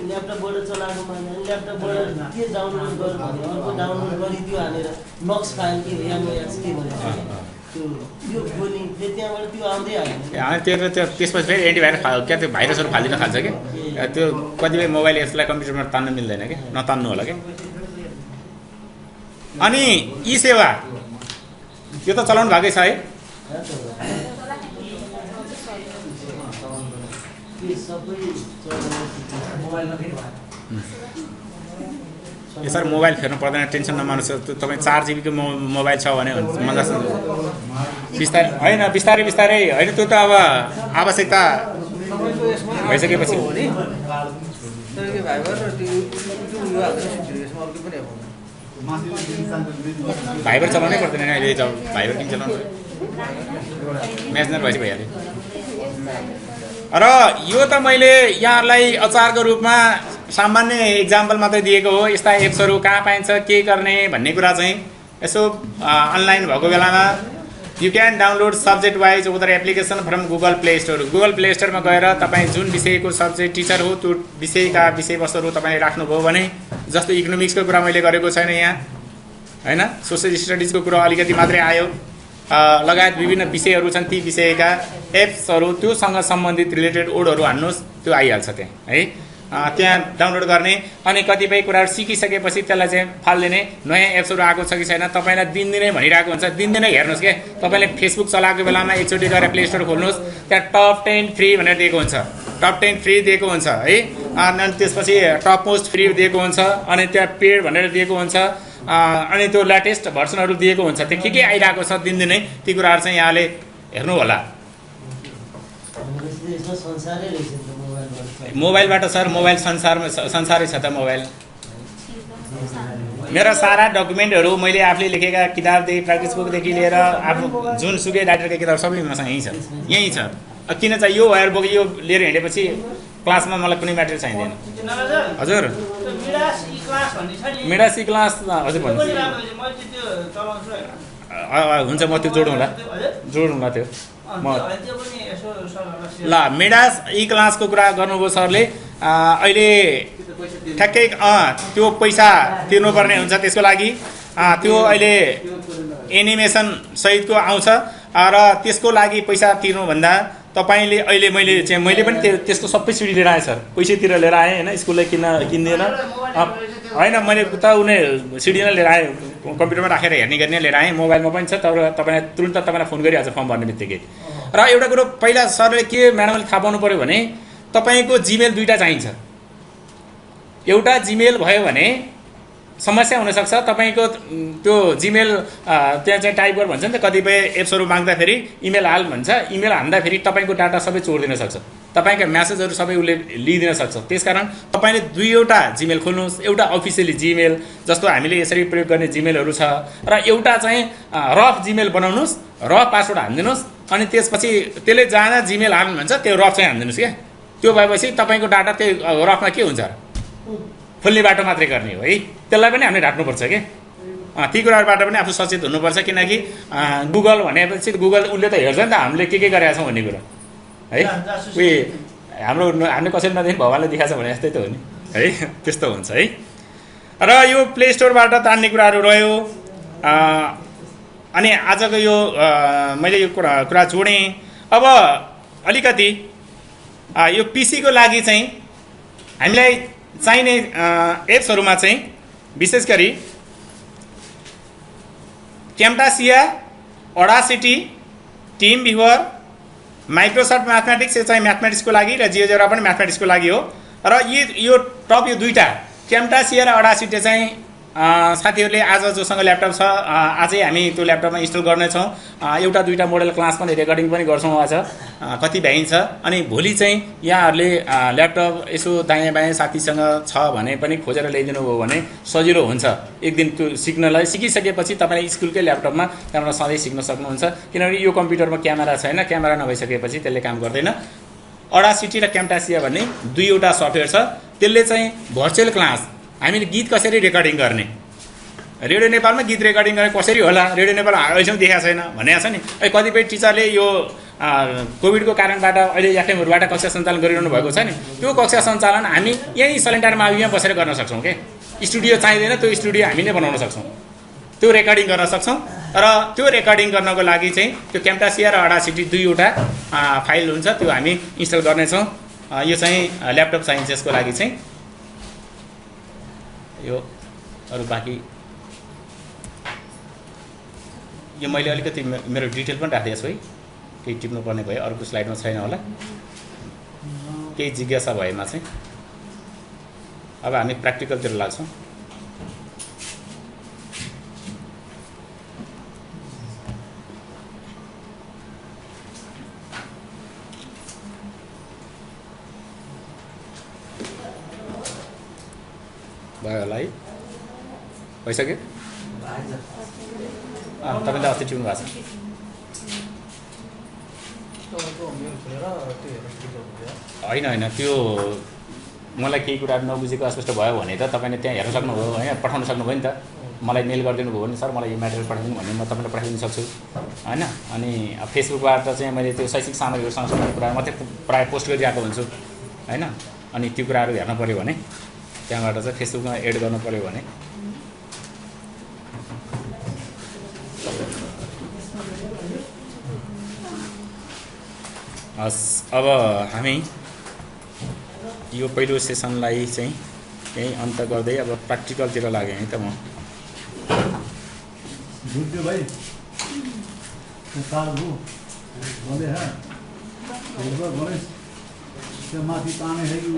ल्यापटपबाट चलाएको मान्छे ल्यापटपबाट के डाउनलोड गर्नु भने अर्को डाउनलोड गरिदियो हालेर नक्स फाइल के एमओएस के भनेर त्यो खोल्ने फेरि त्यहाँबाट त्यो आउँदै हाल्यो त्यो त्यसपछि फेरि एन्टिभाइरस क्या त्यो भाइरसहरू फालिन थाल्छ कि त्यो कतिपय मोबाइल एप्सलाई कम्प्युटरमा तान्नु मिल्दैन कि नतान्नु होला कि अनि ई सेवा यो त चलाउनु भएकै छ है त्यो सबै यो सर मोबाइल फेर्नु पर्दैन टेन्सन नमान्नुहोस् तपाईँ 4 GB को मोबाइल छ भने मजा बिस्तारै होइन बिस्तारै बिस्तारै होइन त्यो त अब आवश्यकता तपाईँको यसमा भइसकेपछि। हो नि तपाईँको भाइबर र त्यो युट्युब यो हाल्दैन सिक्थ्यो यसमा अर्को पनि अब भाइबर चलाउनै पर्दैन अहिले त भाइबर किन चलाउनु म्याचनर भएपछि भइहाल्यो र यो त मैले यहाँहरूलाई अचारको रूपमा सामान्य इक्जाम्पल मात्रै दिएको हो यस्ता एप्सहरू कहाँ पाइन्छ के गर्ने भन्ने कुरा चाहिँ यसो अनलाइन भएको बेलामा you can download subject wise उदर एप्लिकेसन फ्रम गुगल प्ले स्टोरमा गएर तपाईँ जुन विषयको सब्जेक्ट टिचर हो त्यो विषयका विषयवस्तुहरू तपाईँले राख्नुभयो भने जस्तो इकोनोमिक्सको कुरा मैले गरेको छैन यहाँ होइन सोसियल स्टडिजको कुरा अलिकति मात्रै आयो लगायत विभिन्न विषयहरू छन् ती विषयका एप्सहरू त्योसँग सम्बन्धित रिलेटेड वर्डहरू हान्नुहोस् त्यो आइहाल्छ त्यहाँ है त्यहाँ डाउनलोड गर्ने अनि कतिपय कुराहरू सिकिसकेपछि त्यसलाई चाहिँ फालिदिने नयाँ एप्सहरू आएको छ कि छैन तपाईँलाई दिनदिनै भनिरहेको हुन्छ दिनदिनै हेर्नुहोस् के तपाईँले फेसबुक चलाएको बेलामा एकचोटि गएर प्ले स्टोर खोल्नुहोस् त्यहाँ टप 10 फ्री भनेर दिएको हुन्छ टप 10 फ्री दिएको हुन्छ है अनि त्यसपछि टप मोस्ट फ्री दिएको हुन्छ अनि त्यहाँ पेड भनेर दिएको हुन्छ अनि त्यो लेटेस्ट भर्सनहरू दिएको हुन्छ त्यो के आइरहेको छ दिनदिनै ती कुराहरू चाहिँ यहाँले हेर्नु होला यसमा संसारै रहेछ नि त मोबाइलबाट मोबाइलबाट सर मोबाइल संसारै छ त मोबाइल मेरा सारा डकुमेन्टहरू मैले आफूले लेखेका किताबदेखि प्र्याक्टिस बुकदेखि लिएर आफू जुनसुकै राइटरका किताब सबै मसँग यहीँ छ किन चाहिँ यो वायर बोक यो लिएर हिँडेपछि क्लासमा मलाई कुनै म्याटेरियल चाहिँदैन हजुर मिडास ई क्लास हजुर भन्नुहोस् हुन्छ म त्यो जोडौँला त्यो म ल मिडास ई क्लासको कुरा गर्नुभयो सरले अहिले ठ्याक्कै त्यो पैसा तिर्नुपर्ने हुन्छ त्यसको लागि त्यो अहिले एनिमेसन सहितको आउँछ र त्यसको लागि पैसा तिर्नुभन्दा तपाईँले अहिले मैले पनि त्यसको सबै सिडी लिएर आएँ सर पैसैतिर लिएर आएँ होइन स्कुलले किन्दैन होइन मैले उता उनी सिडी नै लिएर आएँ कम्प्युटरमा राखेर हेर्ने गर्ने लिएर आएँ मोबाइलमा पनि छ तर तपाईँलाई तुरन्त तपाईँलाई फोन गरिहाल्छ फर्म भर्ने बित्तिकै र एउटा कुरो पहिला सरले के म्याडमले थाहा पाउनु पऱ्यो भने तपाईँको जिमेल दुईवटा चाहिन्छ एउटा जिमेल भयो भने समस्या हुनसक्छ तपाईँको त्यो जिमेल त्यहाँ चाहिँ टाइप गर भन्छ नि त कतिपय एप्सहरू माग्दाखेरि इमेल हाल भन्छ इमेल हान्दाखेरि तपाईँको डाटा सबै चोरिदिन सक्छ तपाईँका म्यासेजहरू सबै उसले लिइदिन सक्छ त्यसकारण तपाईँले दुईवटा जिमेल खोल्नुहोस् एउटा अफिसियली जिमेल जस्तो हामीले यसरी प्रयोग गर्ने जिमेलहरू छ र एउटा चाहिँ रफ जिमेल बनाउनुहोस् रफ पासवर्ड हानिदिनुहोस् अनि त्यसपछि त्यसले जहाँ जिमेल हाल्नु भन्छ त्यो रफ चाहिँ हानिदिनुहोस् क्या त्यो भएपछि तपाईँको डाटा त्यो रफमा के हुन्छ फुल्ने बाटो मात्रै गर्ने हो है त्यसलाई पनि हामीले ढाट्नुपर्छ कि ती कुराहरूबाट पनि आफू सचेत हुनुपर्छ किनकि गुगल भनेपछि गुगल उसले त हेर्छ नि त हामीले के गरेका छौँ भन्ने कुरा है हामीले कसैले नदेखि भगवान्ले देखाएको छ भने जस्तै त हो नि है त्यस्तो हुन्छ है र यो प्ले स्टोरबाट तान्ने कुराहरू रह्यो अनि आजको यो मैले यो कुरा जोडेँ अब अलिकति यो पिसीको लागि चाहिँ हामीलाई चाहिने एप्सहरूमा चाहिँ विशेष गरी Camtasia Audacity TeamViewer Microsoft mathematics यो चाहिँ म्याथमेटिक्सको लागि र जियोजेब्रा पनि म्याथमेटिक्सको लागि हो र यो टप यो दुईटा क्याम्टासिया र ऑडासिटी चाहिँ साथीहरूले आज जोसँग ल्यापटप छ आजै हामी त्यो ल्यापटपमा इन्स्टल गर्नेछौँ। एउटा दुईवटा मोडल क्लास पनि रेकर्डिङ पनि गर्छौँ आज कति भ्याइन्छ। अनि भोलि चाहिँ यहाँहरूले ल्यापटप यसो दायाँ बायाँ साथीसँग छ भने पनि खोजेर ल्याइदिनु भयो भने सजिलो हुन्छ। एक दिन त्यो सिक्नलाई सिकिसकेपछि तपाईँले स्कुलकै ल्यापटपमा त्यहाँबाट सधैँ सिक्न सक्नुहुन्छ। किनभने यो कम्प्युटरमा क्यामेरा छैन, क्यामेरा नभइसकेपछि त्यसले काम गर्दैन। अडासिटी र क्याम्टासिया भन्ने दुईवटा सफ्टवेयर छ, त्यसले चाहिँ भर्चुअल क्लास हामीले गीत कसरी रेकर्डिङ गर्ने, रेडियो नेपालमा गीत रेकर्डिङ गर्ने कसरी होला, रेडियो नेपाल अहिलेसम्म देखाएको छैन भनेको छ नि। कतिपय टिचरले यो कोभिडको कारणबाट अहिले एफएमहरूबाट कक्षा सञ्चालन गरिरहनु भएको छ नि, त्यो कक्षा सञ्चालन हामी यहीँ सलेन्डर माविमा बसेर गर्न सक्छौँ। के स्टुडियो चाहिँदैन, त्यो स्टुडियो हामी नै बनाउन सक्छौँ, त्यो रेकर्डिङ गर्न सक्छौँ। र त्यो रेकर्डिङ गर्नको लागि चाहिँ त्यो क्याम्टासिया र अडासिटी दुईवटा फाइल हुन्छ, त्यो हामी इन्स्टल गर्नेछौँ। यो चाहिँ ल्यापटप साइन्सेसको लागि चाहिँ यो अरू बाँकी यो मैले अलिकति मेरो डिटेल पनि राखिदिएको छु है, केही टिप्नुपर्ने भयो अर्को स्लाइडमा छैन होला, केही जिज्ञासा भएमा चाहिँ। अब हामी प्र्याक्टिकलतिर लाग्छौँ। भयो होला है, भइसक्यो। तपाईँले अस्ति टिप्नु भएको छ। होइन त्यो मलाई केही कुराहरू नबुझेको अस्पष्ट भयो भने त तपाईँले त्यहाँ हेर्न सक्नुभयो होइन, पठाउन सक्नुभयो नि त। मलाई मेल गरिदिनु भयो भने सर मलाई यो मेटेरियल पठाइदिनु भने म तपाईँलाई पठाइदिनु सक्छु होइन। अनि फेसबुकबाट चाहिँ मैले त्यो शैक्षिक सामग्रीहरूसँग सम्बन्धित कुराहरू मात्रै प्रायः पोस्ट गरिरहेको हुन्छु होइन। अनि त्यो कुराहरू हेर्न पऱ्यो भने त्यहाँबाट चाहिँ फेसबुकमा एड गर्नु पऱ्यो भने हस्। अब हामी यो पहिलो सेसनलाई चाहिँ यहीँ अन्त गर्दै अब प्र्याक्टिकलतिर लागेँ है त म। भाइ माथि ताने है कि